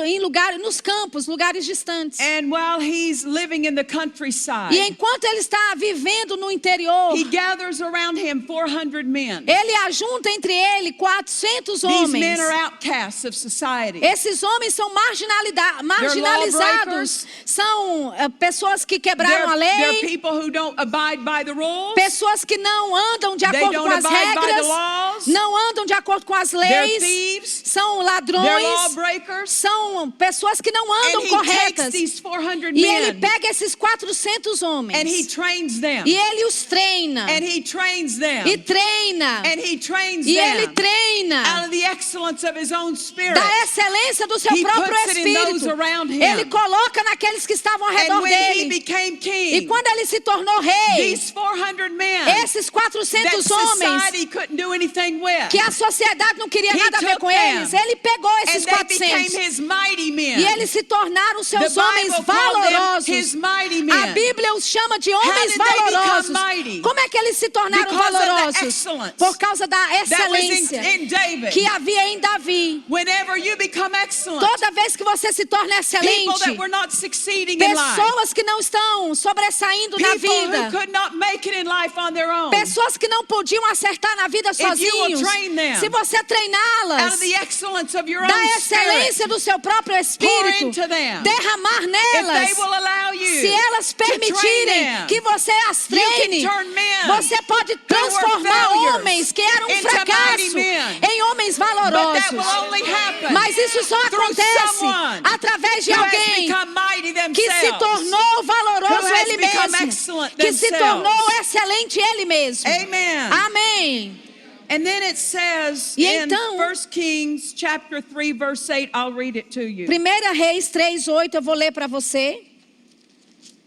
em lugares, nos campos, lugares distantes. And while he's living in the countryside, E enquanto ele está vivendo no interior, he gathers around him 400 men. ele ajunta entre ele 400 These men homens. are outcasts of society. Esses homens são marginalizados, lawbreakers. são pessoas que quebraram a They're lei, people who don't abide by the rules. pessoas que não andam de They acordo don't com as abide by the regras, laws. não andam de acordo com as They're leis, thieves. são They're ladrões, lawbreakers. são pessoas que não And andam he corretas. takes these 400 E ele men pega esses 400 and he homens trains them. e ele os treina And he trains them. e treina And he trains e ele them treina out of the excellence of his own spirit. da excelência do seu He próprio puts it in those espírito. around him. Ele coloca naqueles que estavam ao redor And when he dele. became E king, quando ele se tornou rei, these 400 men esses that 400 homens society couldn't do anything with, que a sociedade não queria He nada a ver took com them. eles, ele pegou and esses they became 400 his mighty men. e eles se tornaram The seus homens Bible called them valorosos. his mighty A men. Bíblia os chama de homens did they become valorosos. mighty? Como é que eles se tornaram Because of the valorosos? excellence Por causa da That was excelência in David. que havia em Davi. Whenever you become excellent, Toda vez que você se torna people excelente, that were not succeeding in life, pessoas que não estão sobressaindo na people who vida, could not make it in life on their own, pessoas que não podiam acertar na vida you will sozinhos, train them se você out treiná-las of the excellence of your da own excelência spirit, do seu próprio pour espírito, into them. derramar If nelas, they will allow you se elas to train permitirem them, que você as you can treine, turn men você pode transformar failures homens que eram um into mighty fracasso men. em homens but that valorosos. will only happen Mas isso só through acontece someone através de who has alguém become mighty que se themselves. tornou valoroso Who has ele become mesmo, excellent que se themselves. tornou excelente ele mesmo. Amen. Amém. And then it says E in então- 1 Kings chapter 3 verse 8, I'll read it to you. 1 Reis 3:8, eu vou ler para você.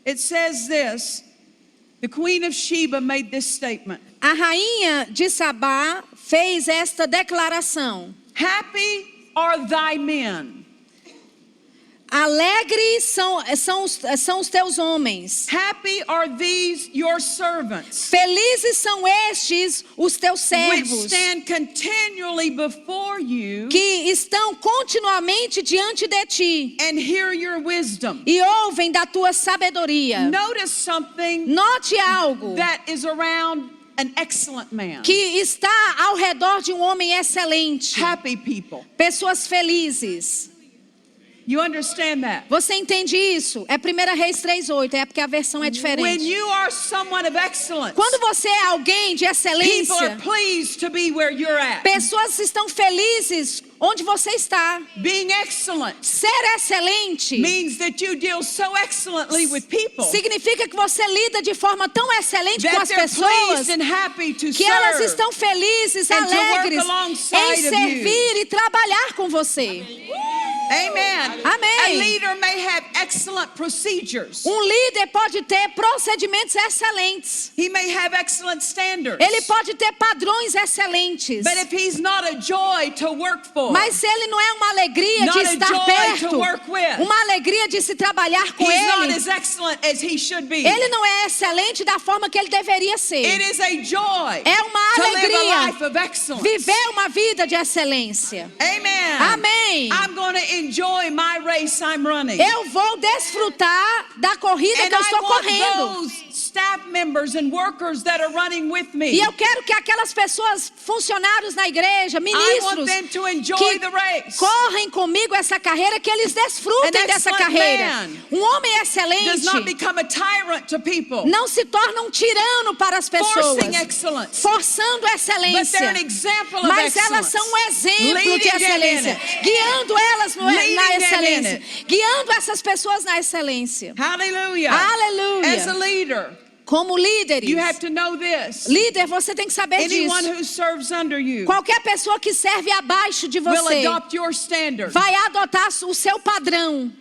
It says this, the Queen of Sheba made this statement. A rainha de Sabá fez esta declaração: Happy are thy men Alegres são os teus homens. Happy are these your servants, Felizes são estes os teus which servos, stand continually before you que estão continuamente diante de ti and hear your wisdom. e ouvem da tua sabedoria. Notice something Note algo that is around an excellent man. que está ao redor de um homem excelente. Happy people. Pessoas felizes. You understand that? Você entende isso? É 1 Reis 3:8, é porque a versão é When diferente. you are someone of excellence, Quando você é alguém de people are excelência, pleased to be where you're at. pessoas estão felizes onde você está. Being excellent Ser excelente means that you deal so excellently with people significa que você lida de forma tão excelente com that as they're pessoas pleased and happy to que elas serve. estão felizes, and to work alegres alongside em of servir e trabalhar com você. Amen. Amém. A leader may have excellent procedures. Líder pode ter procedimentos excelentes. He may have excellent standards. Ele pode ter padrões excelentes. But if he's not a joy to work for, Mas se ele não é uma alegria de not a estar joy to perto, work with, uma alegria de se trabalhar com he's not ele, as excellent as he should be. ele não é excelente da forma que ele deveria ser. It is a joy É uma to live a alegria life of excellence. viver uma vida de excelência. Amen. Amém. I'm going to enjoy my race I'm running. Eu vou desfrutar da corrida And que eu I estou want correndo. those staff members and workers that are running with me. E eu quero que aquelas pessoas, funcionários na igreja, I want ministros, them to enjoy que the race. correm comigo essa carreira, que eles desfrutem An dessa excellent carreira. man Homem Does excelente not become a tyrant to people, não se torna um tirano para as pessoas, forcing excellence. forçando But they're excelência. an example of Mas elas excellence. são um exemplo Leading de them in excelência, it. guiando elas Leading na them in excelência, guiando essas pessoas na excelência. Hallelujah. Aleluia. As a leader, Como líderes, you have to know this. líder, você tem que saber Anyone disso. who serves under you Qualquer pessoa que serve abaixo de will você adopt your standard. vai adotar o seu padrão.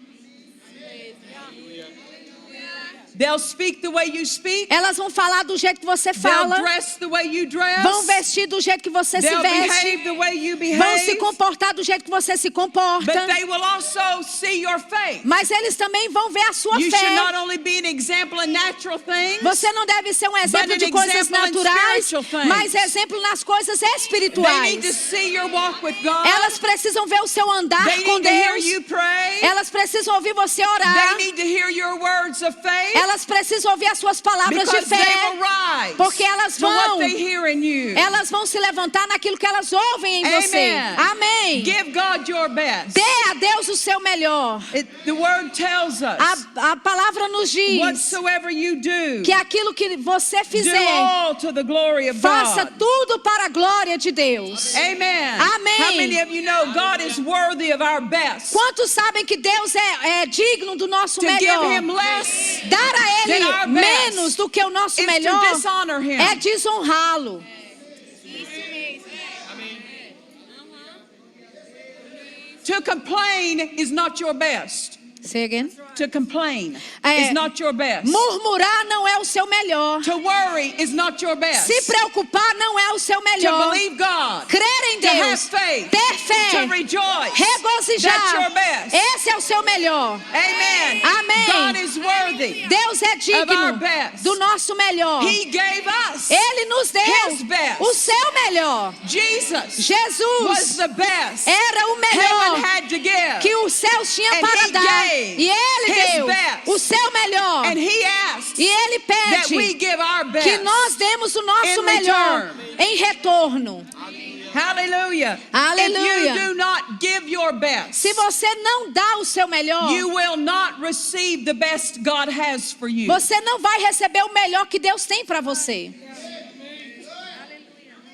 They'll speak the way you speak. Elas vão falar do jeito que você They'll fala, dress the way you dress. vão vestir do jeito que você se They'll veste, behave the way you vão se behave. comportar do jeito que você se comporta. But they will also see your faith. Mas eles também vão ver a sua You should fé. not only be an example in natural things, Você não deve ser um exemplo an de coisas example in naturais, spiritual things. mas exemplo nas coisas they need to espirituais. see your walk with God. Elas precisam ver o seu andar They com need to hear Deus. you pray. Elas precisam ouvir você orar. They need to hear your words of faith. Elas precisam ouvir as suas palavras de Because they will fé. rise Porque elas to what vão, they hear in you. elas vão se levantar naquilo que elas ouvem em você. Amém. Give God your best. Dê a Deus o seu melhor. The word tells us, A palavra nos diz whatsoever you do, que aquilo que você do fizer, all to the glory of faça God. tudo para a glória de Deus. Amen. Amém. How many of you know God is worthy of our best? Quantos sabem que Deus é digno do nosso To give melhor? Him less Dar a than our Ele best menos do que o nosso is melhor to dishonor Him. é desonrá-lo. To complain is not your best. Say again. To complain É, is not your best. Murmurar não é o seu melhor. To worry is not your best. Se preocupar não é o seu To melhor. believe God, Crer em to have Deus, faith, ter fé, to rejoice, that's regozijar, your best. esse é o seu melhor. Amen. Amém. God is worthy. Deus é our digno best. do nosso melhor. He gave us Ele nos deu His best. o seu melhor. Jesus was Jesus the best era o heaven melhor had to give. que os céus tinham And para he dar. gave E Ele his deu best. o seu melhor. And He asks E Ele that we pede give our best. que nós demos o nosso in melhor return. em retorno. Hallelujah. Hallelujah. If you do not give your best, Se você não dá o seu melhor, you will not receive the best God has for you. você não vai receber o melhor que Deus tem para você.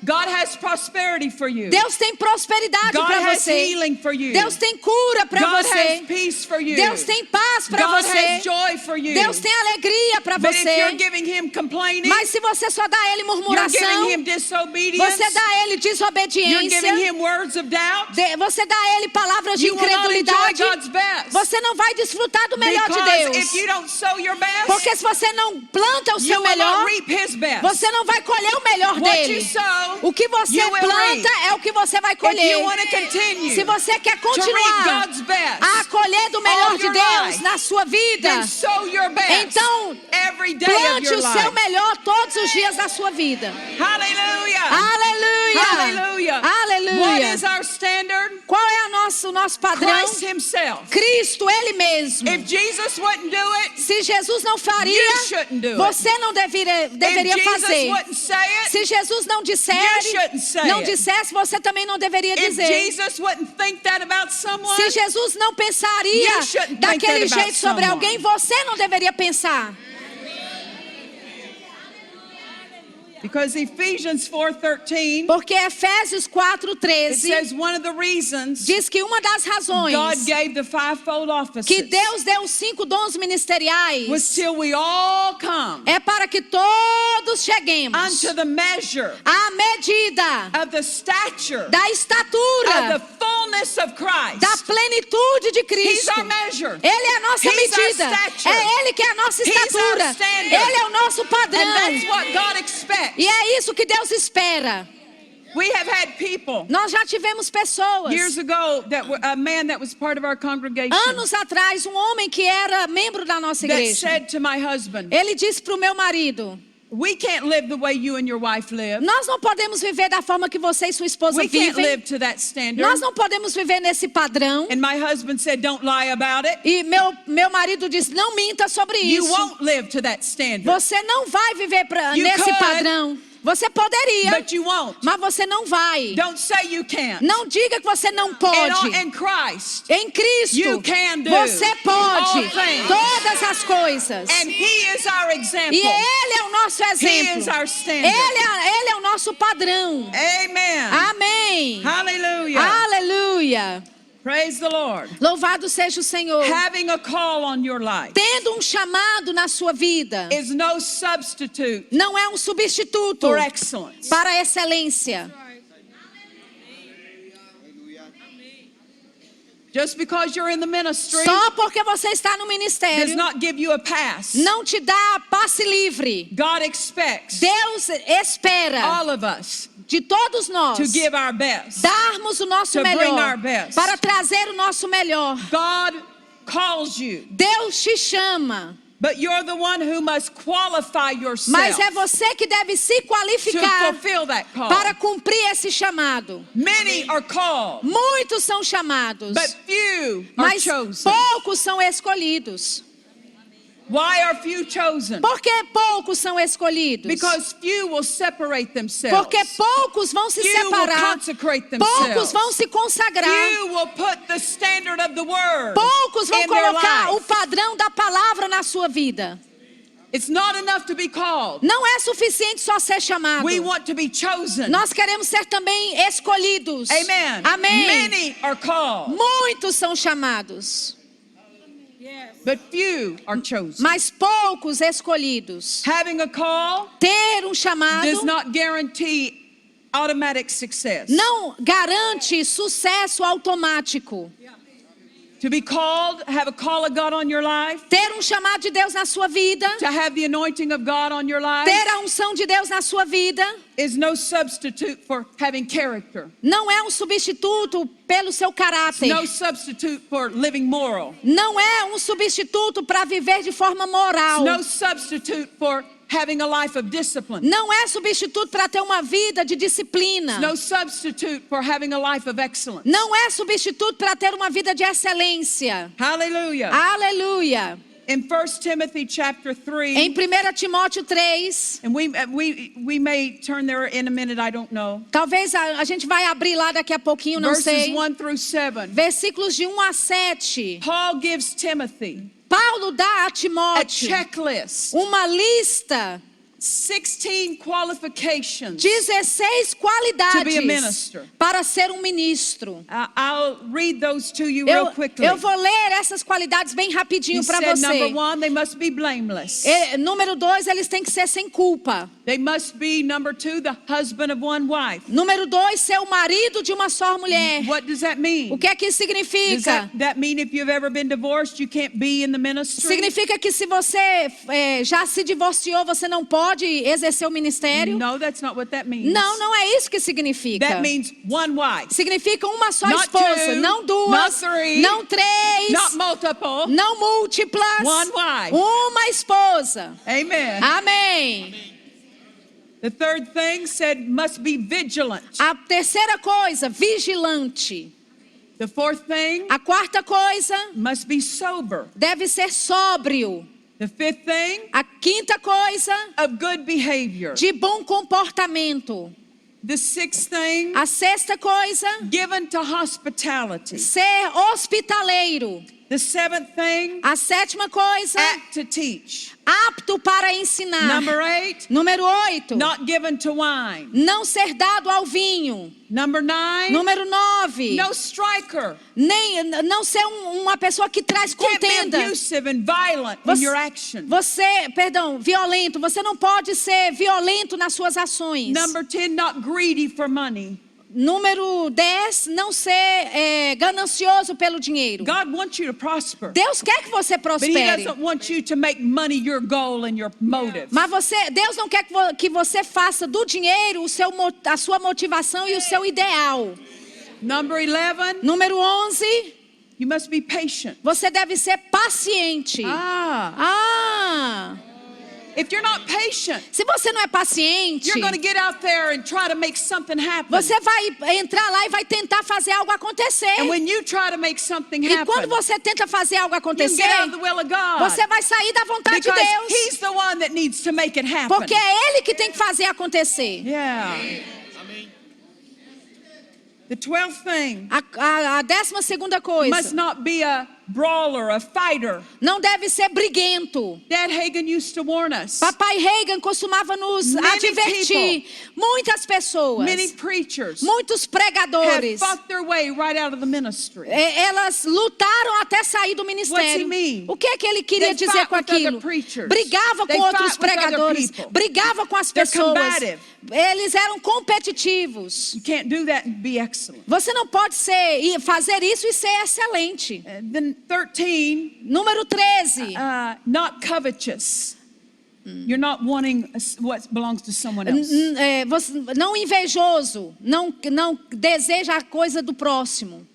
God has prosperity for you. Deus tem prosperidade God para has você. healing for you. Deus tem cura para God você. has peace for you. Deus tem paz para God você. has joy for you. Deus tem alegria para But if you're você. giving Him complaining, Mas se você só dá a Ele you're murmuração, giving Him disobedience, você dá a Ele you're desobediência, giving Him words of doubt, você dá a Ele palavras de you will not enjoy incredulidade, God's best. você não vai desfrutar do melhor de Because Deus. if you don't sow your best, Porque se você não planta o you seu will melhor, not reap His best. você não vai colher o melhor What dele. you sow, O que você you will planta reap. é o que você vai If colher. you want to continue Se você quer to reap continuar God's best, a colher do melhor of de your Deus life, na sua vida, then sow your best então every day of plante your o seu life. melhor todos os dias da sua vida. Hallelujah. Aleluia! Hallelujah. Aleluia! What is our standard? Qual é o nosso padrão? Christ himself. Cristo, Ele mesmo. If Jesus wouldn't do it, Se Jesus não faria, you shouldn't do it. você não deveria if Jesus fazer. wouldn't say it, Se Jesus não you shouldn't say não it. dissesse, você também não deveria If dizer. Jesus wouldn't think that about someone, Se Jesus não pensaria you shouldn't think daquele that about jeito sobre someone. alguém, você não deveria pensar. because Ephesians 4:13, Porque Efésios it 4:13 says one of the reasons diz que uma das razões God gave the fivefold offices que Deus deu os 5 dons ministeriais was till we all come é para que todos cheguemos unto the measure à medida of the stature da of the estatura fullness of Christ. da plenitude de He's Cristo. our measure. Ele é a nossa He's our medida. stature. É Ele que é a nossa He's our estatura. standard. Ele é o nosso And that's padrão. what God expects. E é isso que Deus espera. We have had people Nós já tivemos pessoas. years ago a man that was part of our congregation Anos atrás, um homem que era membro da nossa that igreja. said to my husband, Ele disse para o meu marido: we can't live the way you and your wife live. nós não podemos viver da forma que você e sua esposa We can't vivem. live to that standard. Nós não podemos viver nesse padrão. And my husband said, don't lie about it. E meu marido disse: não minta sobre You isso. won't live to that standard. Você não vai viver You nesse could, padrão. Você poderia, But you won't. mas você não vai. Don't say you can't. Não diga que você não pode. In Christ, Em Cristo, you can do você pode all things. todas as coisas. and He is our example. E Ele é o nosso He exemplo. is our standard. Ele é o nosso padrão. Amen. Amém. Hallelujah. Aleluia. Praise the Lord. Louvado seja o Senhor. Having a call on your life Tendo um chamado na sua vida, is no substitute não é um substituto for excellence. para a excelência. Just because you're in the ministry Só porque você está no does ministério not give you a pass. não te dá passe livre. God expects Deus espera all of us de todos nós to give our best. darmos o nosso To bring melhor, our best. para trazer o nosso melhor. God calls you, Deus te chama, but you're the one who must qualify yourself mas é você que deve se to qualificar fulfill that call. para cumprir esse chamado. Many are called, Muitos são chamados, but few are mas chosen. poucos são escolhidos. Why are few chosen? Por que poucos são escolhidos? Because few will separate themselves. Porque poucos vão se Few will separar, consecrate poucos themselves. vão se consagrar, Few will put the standard of the word poucos vão in their colocar o life. padrão da palavra na sua vida. It's not enough to be called. Não é suficiente só ser chamado. We want to be chosen. Nós queremos ser também escolhidos. Amen. Amém. Many are called, Muitos são chamados, but few are chosen. mas poucos escolhidos. Having a call Ter um chamado does not guarantee automatic success. não garante sucesso automático. To be called, have a call of God on your life, Ter um chamado de Deus na sua vida, to have the anointing of God on your life, ter a unção de Deus na sua vida, is no substitute for having character. não é um substituto pelo seu caráter. No substitute for living moral. Não é um substituto para viver de forma moral. No substitute for having a life of discipline. Não é substituto para ter uma vida de disciplina. No substitute for having a life of excellence. Não é substituto para ter uma vida de excelência. Hallelujah. Aleluia. In 1 Timothy chapter 3, Em 1 Timóteo 3, and we may turn there in a minute, I don't know. talvez a gente vai abrir lá daqui a pouquinho, não Verses sei. 1 through 7. Versículos de 1 a 7. Paul gives Timothy Paulo dá a a Timóteo checklist, uma lista, 16 qualifications. 16 To be a qualidades minister. para ser um ministro. I'll read those to you real quickly. Eu vou ler essas qualidades bem He rapidinho para said, você. number 1, they must be blameless. Número 2, eles têm que ser sem culpa. They must be, number 2, the husband of one wife. Número 2, ser o marido de uma só mulher. What does that mean? O que é que isso Does significa? that mean if you've ever been divorced, you can't be in the ministry? Significa que se você já se divorciou, você não pode exercer o ministério? No, that's not what that means. Não, não é isso que significa. That means one wife. Significa uma só Not esposa, two, não duas, not three, não três, not multiple. não múltiplas, One wife. uma esposa. Amen. Amém. The third thing said must be vigilant. A terceira coisa, vigilante. The fourth thing A quarta coisa, must be sober. deve ser sóbrio. The fifth thing, A quinta coisa, of good behavior. de bom comportamento. The sixth thing, A sexta coisa, given to hospitality. ser hospitaleiro. The seventh thing, A sétima coisa, apt to teach. apto para ensinar. Number 8, Número 8, not given to wine. não ser dado ao vinho. Number 9, Número 9, no striker. nem não ser uma pessoa que traz Can't be contenda. abusive and violent in Você, your action. violento. Você não pode ser violento nas suas ações. Number 10, not greedy for money. Número 10, não ser ganancioso pelo dinheiro. God wants you to prosper. Deus quer que você But He prospere. doesn't want you to make money your goal and your motive. Mas Deus não quer que você faça do dinheiro a sua motivação e o seu ideal. Number 11, Número 11, you must be patient. você deve ser paciente. Ah, if you're not patient, Se você não é paciente, you're going to get out there and try to make something happen. você vai entrar lá e vai tentar fazer algo acontecer. And when you try to make something E quando happen, você tenta fazer algo you acontecer, get out of the will of God. você vai sair da vontade de Because Deus. He's the one that needs to make it happen. Porque é Ele que tem que fazer acontecer. Yeah. The 12th thing, A 12ª coisa, must not be a brawler, a fighter. não deve ser briguento. Dad Hagen used to warn us. Papai Reagan costumava nos Many advertir. Muitas pessoas, Many preachers muitos have pregadores, fought their way right out of the ministry. elas lutaram até sair do What's he ministério. mean? O que é que ele queria They dizer fight com with other aquilo? preachers. Brigava They com outros fight with other pregadores, people. brigava com as They're pessoas. combative. Eles eram competitivos. You can't do that and be excellent. Você não pode fazer isso e ser excelente. Then 13, Número 13. not covetous. You're not wanting what belongs to someone else. Não invejoso, não deseja a coisa do próximo.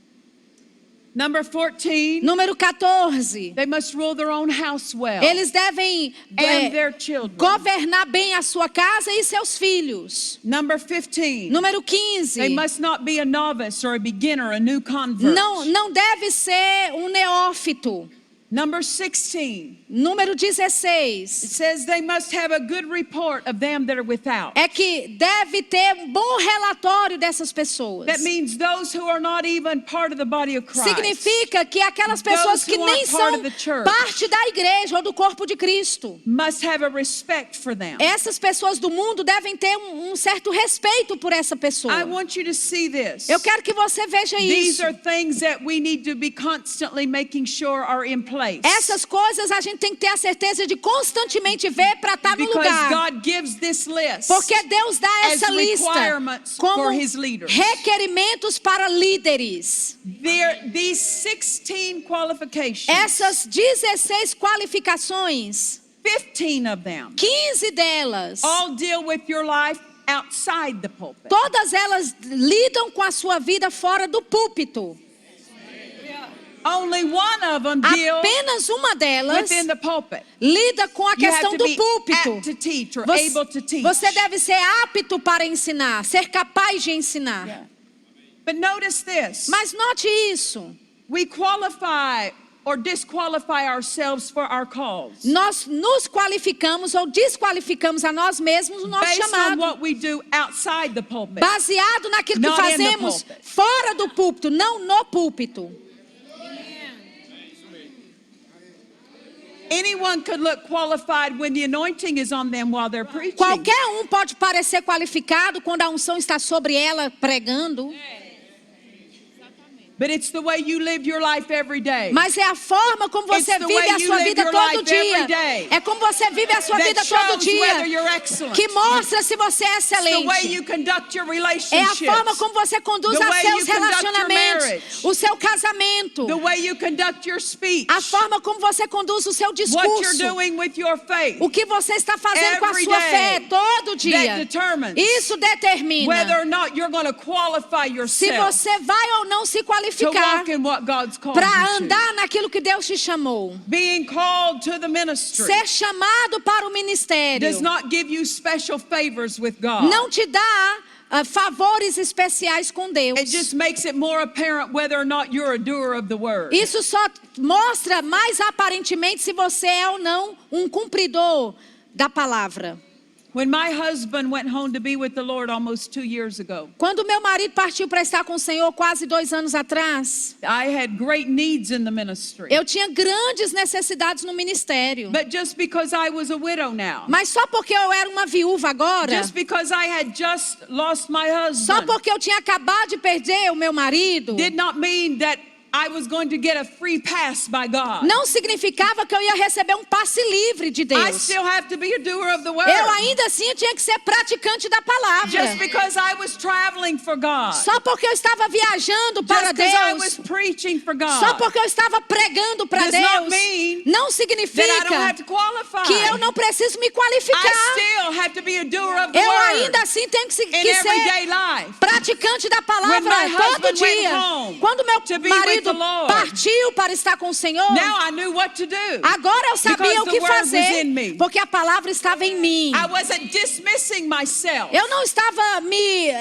Number 14, Número 14. they must rule their own house well. Eles devem And their children. governar bem a sua casa e seus filhos. Number 15, Número 15. they must not be a novice or a beginner, a new convert. Não deve ser um neófito. Number 16, Número it 16. says they must have a good report of them that are without. É que deve ter um bom relatório dessas pessoas. That means those who are not even part of the body of Christ. Significa que aquelas pessoas que who nem aren't part são of the church parte da igreja ou do corpo de Cristo. must have a respect for them. Essas pessoas do mundo devem ter um certo respeito por essa pessoa. I want you to see this. Eu quero que você veja These isso. are things that we need to be constantly making sure are in place. Essas coisas a gente tem que ter a certeza de constantemente ver para estar no Because lugar. God gives this list Porque Deus dá as essa lista requirements como for His leaders. requerimentos para líderes. These 16 qualifications, Essas 16 qualificações, 15 of them, 15 delas, all deal with your life outside the pulpit. todas elas lidam com a sua vida fora do púlpito. Only one of them deals Apenas uma delas within the pulpit. lida com a You have questão to do be púlpito. apt to teach or Você, able to teach. você deve ser apto para ensinar, ser capaz de ensinar. Yeah. But notice this. Mas note isso. We qualify or disqualify ourselves for our calls Nós nos qualificamos ou desqualificamos a nós mesmos no nosso based on chamado. what we do outside the pulpit. Baseado naquilo que Not in the fazemos pulpit. fora do púlpito, não no púlpito. Anyone could look qualified when the anointing is on them while they're preaching. Qualquer pode parecer qualificado quando a unção está sobre ela pregando. But it's the way you live your life every day. Mas é a forma como você It's the vive way a you sua live vida your todo life every dia. day. É como você vive a sua That vida todo shows whether dia. you're excellent. Que mostra se você é It's the way excelente. you conduct your É a relationships. forma como você conduz The a way seus you conduct your relacionamentos, marriage. o seu casamento, The way you conduct your speech. a forma como você conduz o seu What discurso, you're doing with your faith. o que você está fazendo com a Every sua day. fé todo That dia. determines Isso determina whether or not you're going to qualify se yourself você vai ou não se qualificar qualificar walk in what God's called para you to. andar naquilo que Deus te chamou. Being called to the ministry Ser chamado para o ministério does not give you special favors with God. não te dá favores especiais com Deus. It just makes it more apparent whether or not you're a doer of the word. Isso só mostra mais aparentemente se você é ou não um cumpridor da palavra. When my husband went home to be with the Lord almost 2 years ago, Quando meu marido partiu para estar com o Senhor quase 2 anos atrás, I had great needs in the ministry. eu tinha grandes necessidades no ministério. But just because I was a widow now, Mas só porque eu era uma viúva agora, just because I had just lost my só husband, porque eu tinha acabado de perder o meu marido, did not mean that I was going to get a free pass by God. não significava que eu ia receber um passe livre de I Deus. still have to be a doer of the word. Eu ainda assim tinha que ser praticante da palavra. Just because I was traveling for God, Só porque eu estava viajando para just because I was Deus, preaching for God, só porque eu estava pregando para does not Deus, mean não that I don't significa have to qualify. que eu não preciso me I qualificar. still have to be a doer of the Eu word ainda assim tenho que in ser everyday life. praticante da palavra When my todo husband went dia. home Quando meu to be with marido the Lord, partiu para estar com o Senhor, Now I knew what to do. agora eu sabia Because o que the word was fazer, in me. porque a palavra estava em mim. I wasn't dismissing myself Eu não estava me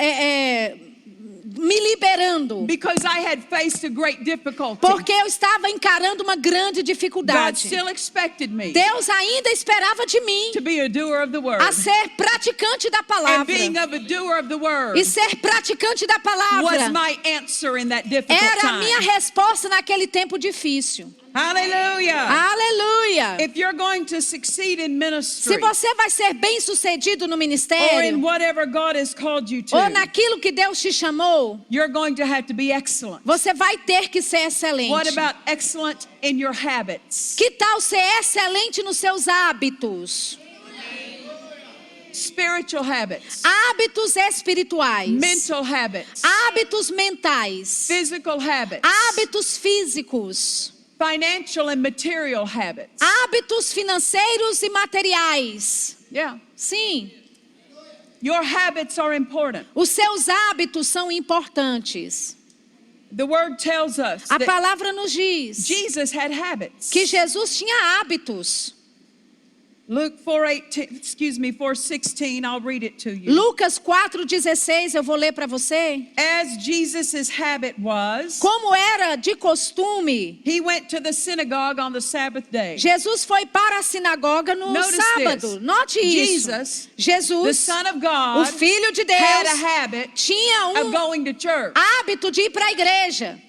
liberando, because I had faced a great difficulty. porque eu estava encarando uma grande God dificuldade. still expected me Deus ainda esperava de mim to be a doer of the word. a ser praticante da And palavra. being of a doer of the word E ser praticante da was palavra my answer in that difficult era a minha time. resposta naquele tempo difícil. Hallelujah. Aleluia! If you're going to succeed in Se ministry você vai ser bem sucedido no or in ministério, whatever God has called you ou to, naquilo que Deus te chamou, you're going to have to be excellent. você vai ter que ser excelente. What about excellent in your habits? Que tal ser excelente nos seus hábitos? Spiritual habits, Hábitos espirituais, mental habits, hábitos mentais, physical habits, hábitos físicos, financial and material habits. hábitos financeiros e materiais. Yeah. Sim, Your habits are important. os seus hábitos são importantes. The word tells us A that palavra nos diz Jesus had habits. que Jesus tinha hábitos. Luke 4:16, I'll read it to you. Lucas 4:16, eu vou ler para você. As Jesus' habit was, Como era de costume, he went to the synagogue on the Sabbath day. Jesus foi para a sinagoga no Notice sábado. this. Note isso. Jesus, the Jesus, Son of o God, Filho de had a Deus, habit tinha of going to church. hábito de ir para a igreja.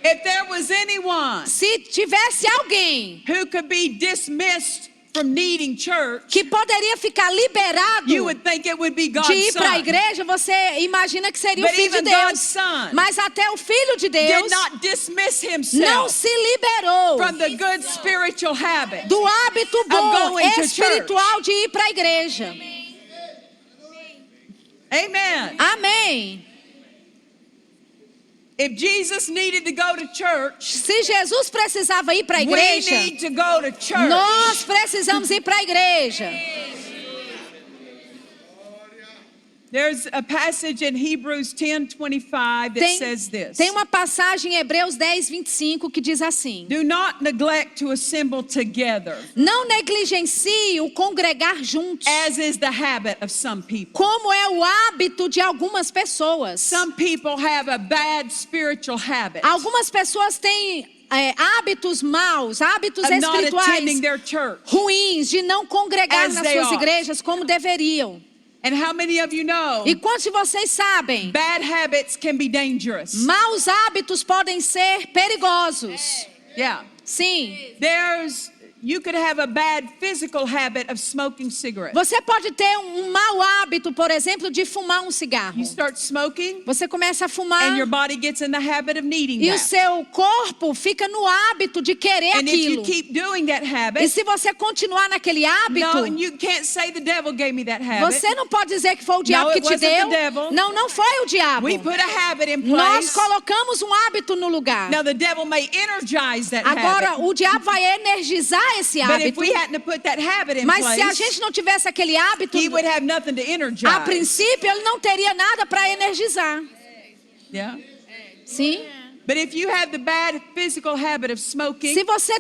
If there was anyone Se tivesse alguém who could be dismissed from needing church, que poderia ficar liberado you would think it would be de God's ir para a son. igreja, você imagina que seria o But Filho de even God's Deus. son Mas até o Filho de Did Deus not dismiss não himself se liberou from the good spiritual habit. do hábito bom going to espiritual de ir para a igreja. Amen. Amém. If Jesus needed to go to church, Se Jesus precisava ir para a we igreja, need to go to church. nós precisamos ir para a igreja. There's a passage in Hebrews 10:25 that says this. Tem uma passagem em Hebreus 10:25 que diz assim: Do not neglect to assemble together, Não negligencie o congregar juntos, as is the habit of some people. como é o hábito de algumas pessoas. Some people have a bad spiritual habit Algumas pessoas têm hábitos maus, hábitos of not attending espirituais their church. ruins de não congregar As nas they suas ought. igrejas como deveriam. And how many of you know E quantos de vocês sabem? bad habits can be dangerous? Maus hábitos podem ser perigosos. Yeah. Sim. You could have a bad physical habit of smoking cigarettes. Você pode ter um mau hábito, por exemplo, de fumar um cigarro. You start smoking Você começa a fumar and your body gets in the habit of needing e o that. seu corpo fica no hábito de querer And if you aquilo. keep doing that E habit, se você continuar naquele hábito, no, and you can't say the devil gave me that habit. você não pode dizer que foi o diabo No, que it te wasn't the deu. devil. Não, não foi o diabo. We put a habit in Nós place. colocamos um hábito no lugar. Now the devil may energize that Agora, habit. o diabo vai energizar esse But if hábito. we hadn't put that habit in Mas se a place, gente não tivesse aquele hábito, he would have nothing to a energize. princípio ele não teria nada para energizar. Yeah. Sim. But if you have the bad physical habit of smoking, Se você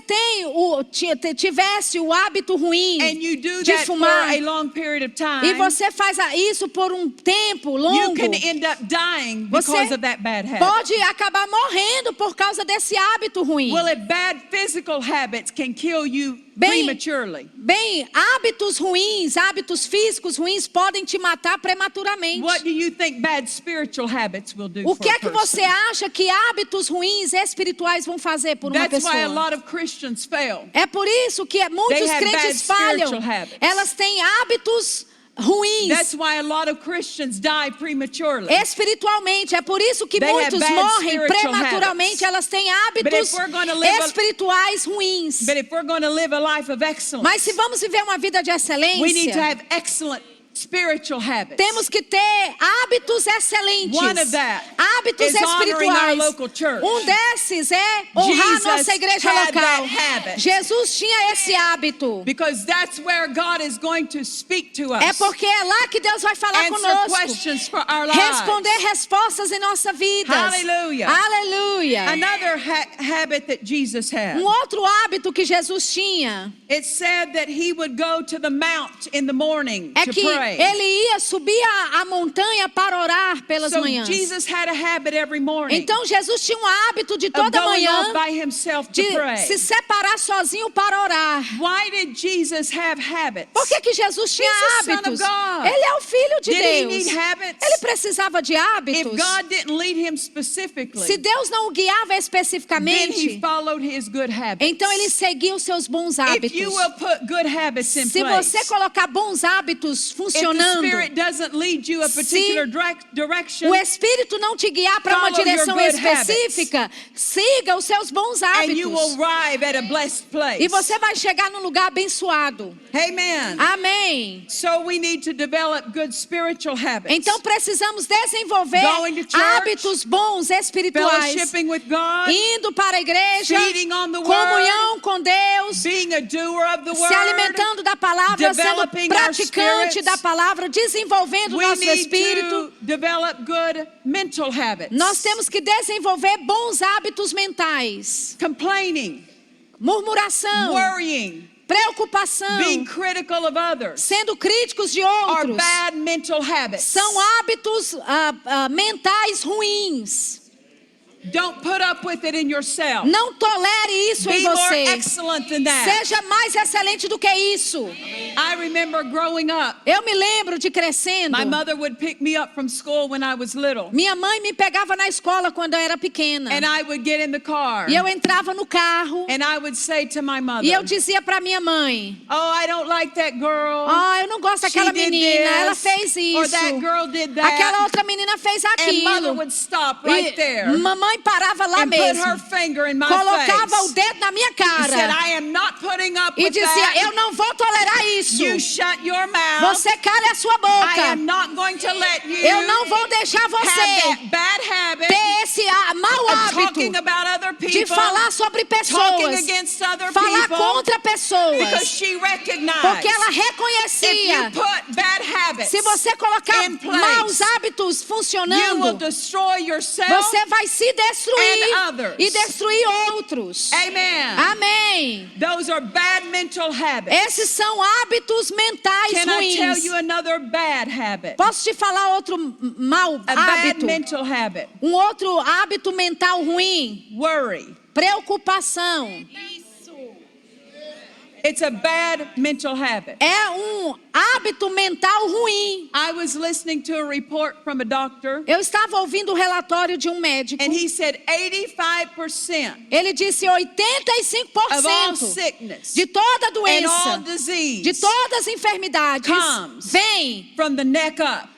tivesse o hábito ruim and you do de that for fumar, a long period of time, e você faz isso por um tempo you longo, can end up dying você because of that bad habit. pode acabar morrendo por causa desse hábito ruim. Well, if bad physical habits can kill you prematurely, Bem, hábitos ruins, hábitos físicos ruins podem te matar prematuramente. what do you think bad spiritual habits will do O for que a é que person? você acha que hábitos ruins espirituais vão fazer por uma That's why a pessoa? lot of Christians fail. É por isso que muitos They have crentes bad falham. spiritual habits. Elas têm hábitos ruins That's why a lot of Christians die prematurely. espiritualmente. É por isso que They have muitos bad morrem spiritual prematuramente. habits. Elas têm But hábitos if we're going to live espirituais ruins. But if we're going to live a life of excellence, Mas se vamos viver uma vida de we need to excelência, have excellent spiritual habits. temos que ter hábitos excelentes. One of that Hábitos is honoring our espirituais. local church. Desses é honrar Jesus nossa igreja had local. that habit. Jesus tinha esse hábito. Because that's where God is going to speak to us. É porque é lá que Deus vai falar Answer conosco. questions for our lives. Responder respostas em nossa vida. Hallelujah. Aleluia. Another habit that Jesus had. Outro hábito que Jesus tinha It said that he would go to the mount in the morning é to que pray. ele ia subir a montanha para orar pelas So manhãs. Jesus had a habit every morning Então Jesus tinha um hábito de of toda going manhã off by himself to de pray. se separar sozinho para orar. Why did Jesus have habits? Por que Jesus tinha He's the Son of hábitos? God. Ele é o Filho de Did he Deus. need habits? Ele precisava de If hábitos. God didn't lead him Se specifically, Deus não o guiava then he especificamente, followed his good habits. então ele seguia os seus bons If hábitos. you will put good habits in Se place, você colocar bons hábitos if the funcionando, Spirit doesn't lead you a particular direction, o Espírito não te guiar para uma Follow your direção good específica, siga os seus bons and you will hábitos. arrive at a blessed place. E você vai chegar num lugar abençoado. Amen. Amém. So we need to develop good spiritual habits. Então precisamos desenvolver Going to church, hábitos bons espirituais. Fellowshipping with God, Indo para a igreja, feeding on the comunhão com Deus, being a doer of the se word. alimentando da palavra, sendo developing our praticante spirits. da palavra, desenvolvendo o We nosso need espírito. to develop good mental habits. Nós temos que desenvolver bons hábitos mentais. Complaining, Murmuração, worrying, preocupação, being critical of others sendo críticos de are outros. bad mental habits. São hábitos mentais ruins. Don't put up with it in yourself. Não tolere isso em Be more você. excellent than that. Seja mais excelente do que isso. I remember growing up, Eu me lembro de crescendo. my mother would pick me up from school when I was little, Minha mãe me pegava na escola quando eu era pequena. and I would get in the car, E eu entrava no carro. and I would say to my mother, E eu dizia para minha mãe: "Oh, I don't like that girl. eu não gosto She daquela did menina. this, Ela fez or isso. that girl did that." Aquela outra menina fez And mother aquilo. would stop right E there mamãe parava lá and put mesmo. her finger in my Colocava o face. dedo na minha He said, cara. "I am not putting up E with dizia: that. eu não vou tolerar isso. You shut your mouth. Você cale a sua I boca. am not going to let you Eu não vou deixar have você that bad habit ter esse mau of talking hábito about other de people, falar sobre talking pessoas, against other falar people, contra because pessoas, she recognized porque ela if you reconhecia. put bad habits Se você colocar in place, maus hábitos you will funcionando, destroy yourself. você vai se destruir and others. e destruir outros. Amen. Amém. Those are bad mental habits. Esses são hábitos mentais Can I tell ruins. you another bad habit? Posso te falar outro mau A bad hábito? mental habit. Outro hábito mental ruim. Worry. Preocupação. It's a bad mental habit. É hábito mental ruim. I was listening to a report from a doctor, Eu estava ouvindo o relatório de um médico. and he said 85% Ele disse of all 85% sickness de toda and all doença, disease de todas as enfermidades, comes vem from the neck up.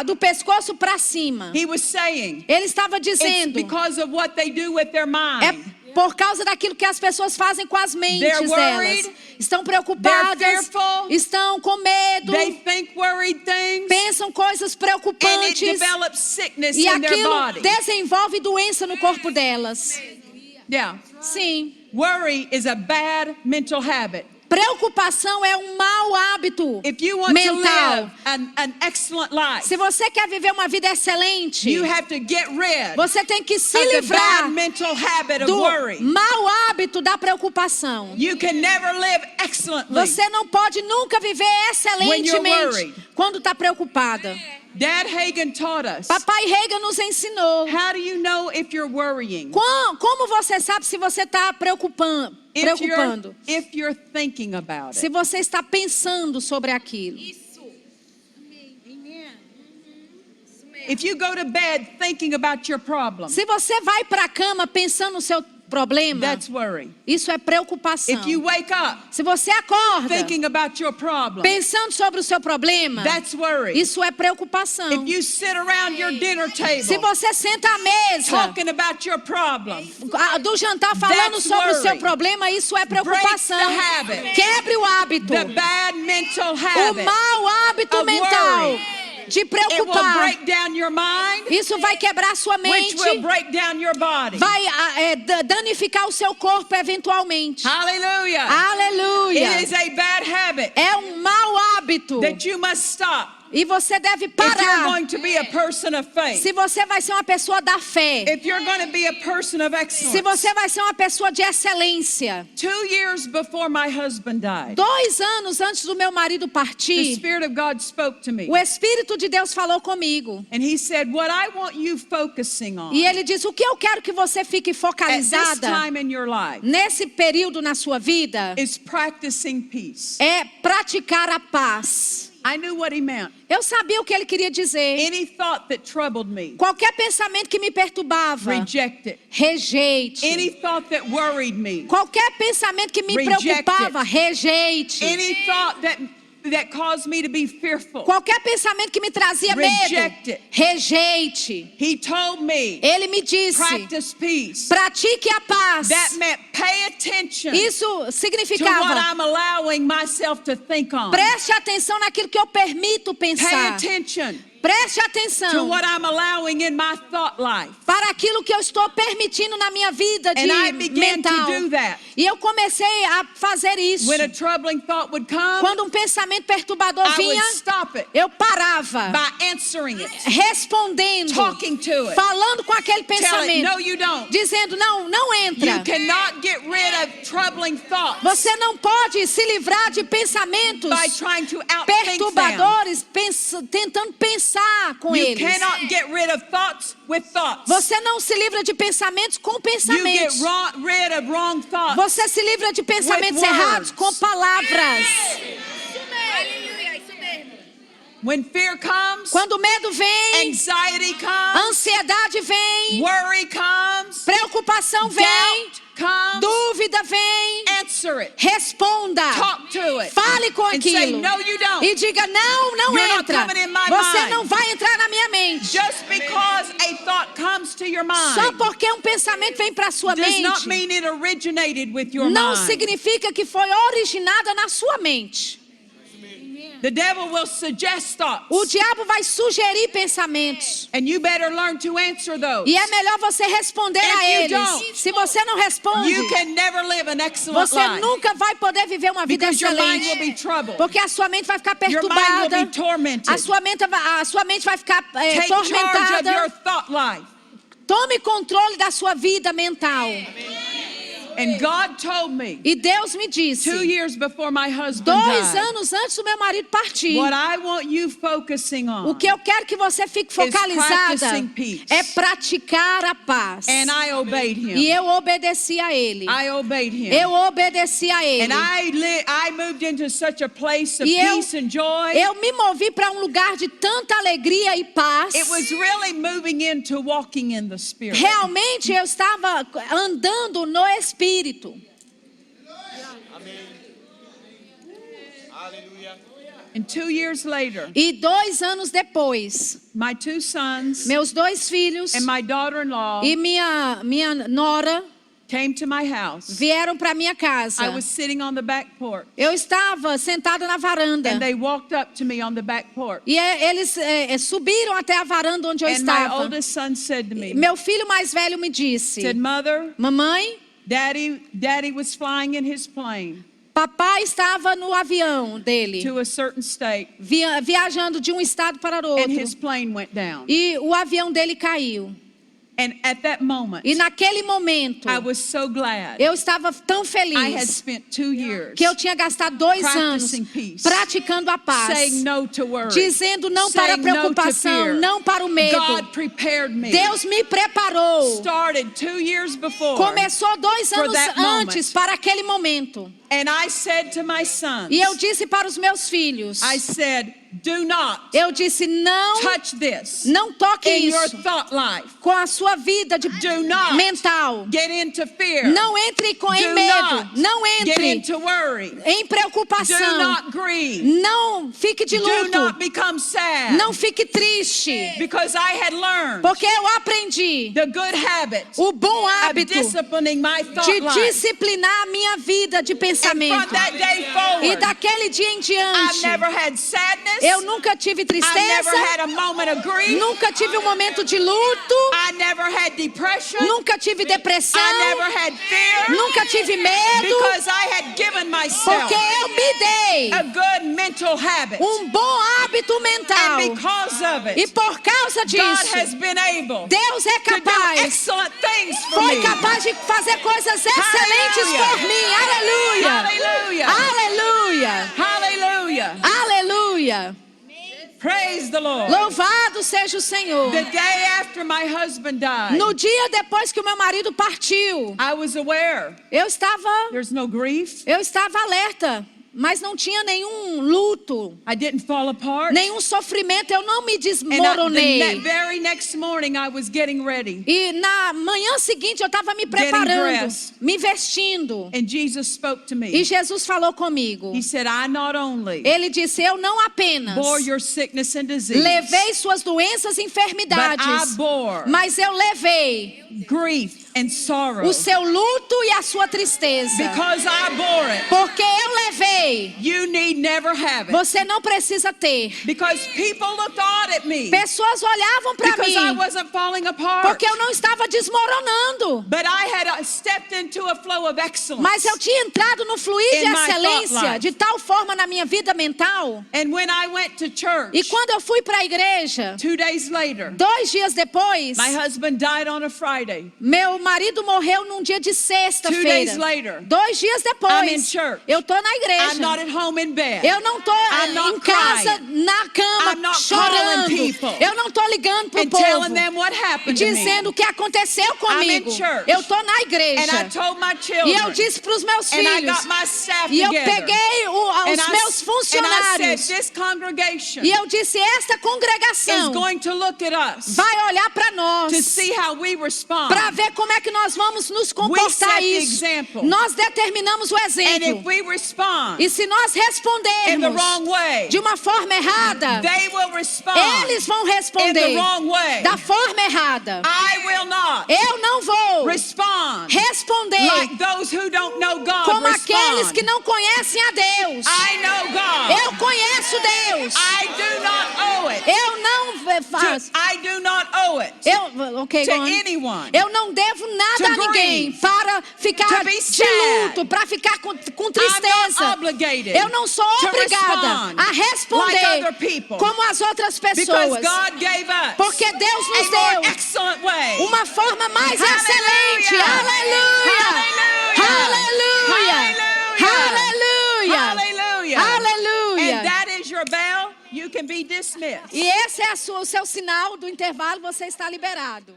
do pescoço para cima. He was saying Ele estava it's dizendo, because of what they do with their mind. é por causa daquilo que as pessoas fazem com as mentes They're worried, delas. Estão preocupadas, they're fearful, estão com medo, They think worried things, pensam coisas and it preocupantes develops sickness e in their aquilo body. desenvolve doença no corpo delas. Yeah. Sim. Worry is a bad mental habit. Preocupação é um mau hábito If you want to mental. live an excellent life, Se você quer viver uma vida excelente, you have to get rid você tem que se of the livrar bad mental habit of do worry. mau hábito da preocupação. You can never live excellently. Você não pode nunca viver When you're excelentemente worried. quando está preocupada. Dad Hagen taught us. Papai Reagan nos ensinou. How do you know if you're worrying? Como você sabe se você está preocupando? If you're thinking about Se it. você está pensando sobre aquilo. If you go to bed thinking about your problem, Se você vai para a cama pensando no seu problema, that's worry. isso é preocupação. If you wake up Se você acorda thinking about your problem, pensando sobre o seu problema, that's worry. isso é preocupação. If you sit around your dinner Se table você senta à mesa talking about your problem, do jantar falando That's sobre o seu worry. problema, isso é preocupação. Break the habit. Quebre o hábito. the bad mental O habit, mau hábito of mental worry. de it will preocupar. break down your mind, Isso vai quebrar sua which mente, will break down your body. vai danificar o seu corpo eventualmente. Hallelujah. Aleluia. It is a bad habit É um mau hábito that you must stop e você deve if you're parar. going to be a person of faith. Se você vai ser uma pessoa da fé, If you're going to be a person of se excellence. você vai ser uma pessoa de excelência. 2 years before my husband died, 2 anos antes do meu marido the partir, Spirit of God spoke to me. o Espírito de Deus falou comigo. And he said, what I want you focusing on E ele diz: o que eu quero que você fique at this focalizada time in your life nesse período na sua vida is practicing peace. é praticar a paz. I knew what he meant. Eu sabia o que ele queria dizer. Any thought that troubled me, Qualquer pensamento que me perturbava, reject it. rejeite. Any thought that worried me, Qualquer pensamento que me Reject preocupava, rejeite. any thought that caused me to be fearful, Qualquer pensamento que me trazia Reject medo, it. rejeite. he told me, Ele me disse: practice peace. pratique a paz. That meant pay attention Isso to what significava: I'm allowing myself to think on. preste atenção naquilo que eu permito Pay pensar. attention Preste to atenção what I'm allowing in my thought life. para aquilo que eu estou permitindo na minha vida de And I began to mental. do that. E eu comecei a fazer isso. When a troubling thought would come, Quando um pensamento perturbador I would vinha, stop it eu parava, by answering it, respondendo, talking to it, falando com aquele tell it, pensamento, no you don't. dizendo: não entra. You cannot get rid of troubling thoughts Você não pode se livrar de pensamentos by trying to outthink them. perturbadores, tentando pensar com You eles. cannot get rid of thoughts with thoughts. Você não se livra de pensamentos com You get pensamentos. rid of wrong thoughts. Você se livra de pensamentos With errados words. com palavras. When fear comes, Quando o medo vem, anxiety comes, ansiedade vem, worry comes, preocupação vem, doubt comes, dúvida vem, answer it. responda. Talk to it. Fale com And say, aquilo. no, you don't. E diga: não You're not entra. coming in my Você mind. não vai entrar na minha mente. Just because a thought comes to your Só mind porque um pensamento vem para sua does not mente, mean it originated with your não mind. significa que foi originada na sua mente. The devil will suggest thoughts, O diabo vai sugerir pensamentos. and you better learn to answer those. E é melhor você responder If a you eles. don't, Se você não responde, You can never live an excellent você life nunca vai poder viver uma vida because your mind excelente. will be troubled. Porque a sua mente vai ficar Your mind will perturbada. be tormented. A sua mente vai ficar Take charge of your tormentada. thought life. Tome controle da sua vida mental. And God told me E Deus me disse, 2 years before my husband 2 died, anos antes do meu marido partir, what I want you focusing on, o que eu quero que você fique focalizada practicing peace. é praticar a paz. and I obeyed him. E eu obedeci a ele. I obeyed him. Eu obedeci a ele. And I moved into such a place of E eu- peace and joy. Eu me movi para um lugar de tanta alegria e paz. It was really moving into walking in the Spirit. Realmente eu estava andando no Espírito. And 2 years later, E 2 anos depois, my 2 sons meus 2 filhos and my daughter-in-law e minha nora came to my house. vieram para minha casa. I was sitting on the back porch, Eu estava sentada na varanda. and they walked up to me on the back porch. E eles subiram até a varanda onde eu And my estava. oldest son said to me, Meu filho mais velho me disse: said, Mother, mamãe, Daddy was flying in his plane. Papai estava no avião dele, to a certain state, viajando de um estado para and outro. his plane went down. E o avião dele caiu. And at that moment, E naquele momento, I was so glad eu estava tão I had feliz spent 2 years que eu tinha gastado 2 anos practicing peace, praticando a paz, saying no to worry, dizendo não para a saying no to preocupação, fear. não para o medo. God prepared me. Deus me preparou. Started 2 years before. Começou 2 for anos that antes moment. para aquele momento. And I said to my sons, E eu disse para os meus filhos, I said, do not eu disse não, touch this não toque in your isso thought life. com a sua vida de Do not mental. get into fear. Não entre em Do medo, not não get entre into worry. em Do preocupação. not grieve. Não fique de Do luto. not become sad. Não fique triste. Because I had learned Porque eu aprendi the good habit o bom of hábito disciplining my thought de life. disciplinar a minha vida de And from pensamento. that day E forward, daquele dia em I've diante, never had sadness. eu nunca tive I tristeza, never had a moment of grief. nunca tive um momento de luto, I never had depression. nunca tive depressão, I never had fear. nunca tive medo, Because I had given myself porque eu me dei a good mental habit. bom hábito mental. And because of E it, por causa God disso, has been able Deus é to do capaz, excellent things for foi me. capaz de fazer coisas excelentes Aleluia. por mim. Aleluia! Hallelujah. Aleluia! Hallelujah. Aleluia! Praise the Lord. Louvado seja o Senhor. The day after my husband died, No dia depois que o meu marido partiu, I was aware eu estava there's no grief. alerta, mas não tinha nenhum luto, I didn't fall apart. nenhum sofrimento, eu não me And the desmoronei. very next morning I was getting ready. E na manhã seguinte eu estava me Getting preparando, dressed. me vestindo. And Jesus spoke to E me. Jesus falou comigo. He said, I not only Ele disse, eu não apenas bore your sickness and disease, levei suas doenças e but I enfermidades, bore mas eu levei grief and sorrow. o seu luto e a sua tristeza. Because I bore it, Porque eu levei, you need never have it. você não precisa ter. Because people looked odd at me. Pessoas olhavam para Because I mim, wasn't falling apart. porque eu não estava desmoronando. But I had stepped into a flow of excellence. Mas eu tinha entrado no fluir de In my thought excelência life. de tal forma na minha vida mental. And when I went to church, E quando eu fui para a igreja, 2 days later, 2 dias depois, my husband died on a Friday. meu marido morreu num dia de 2 sexta-feira. days later, 2 dias I'm in depois, church. eu tô na I'm not igreja. at home in bed. Eu não tô I'm not em casa, crying. na cama, I'm not chorando. calling people. Eu não tô ligando pro And telling povo, them what happened to me. dizendo o que aconteceu comigo. I'm in church. Eu tô na And I igreja. told my E children. eu disse para os meus And I filhos. got my staff E eu together. peguei And os meus I funcionários. said, this congregation E eu disse, esta is congregação going to look at us vai olhar para nós, to see how we respond. para ver como é que nós vamos nos comportar set the isso. example. Nós determinamos o And exemplo. if we respond E se nós in the respondermos wrong way, de uma forma errada, they will respond eles vão in the responder wrong way. da forma errada. I will not Eu não vou respond responder like those who don't know God como aqueles respond. que não conhecem a Deus. I know God. Eu conheço Deus. I do not owe it. Eu não faço. I do not owe it Ok, to go on. anyone. Eu não devo nada To a ninguém grieve. para ficar To be de sad. luto, para ficar com I'm not tristeza. obligated Eu não sou to obrigada respond a responder like other people. como as outras Because pessoas. God gave us Porque Deus a nos more deu excellent way. uma forma mais Hallelujah. excelente. Aleluia! Hallelujah. Aleluia! Aleluia! Hallelujah. Aleluia! And that is your bell. You can be dismissed. E esse é o seu sinal do intervalo, você está liberado.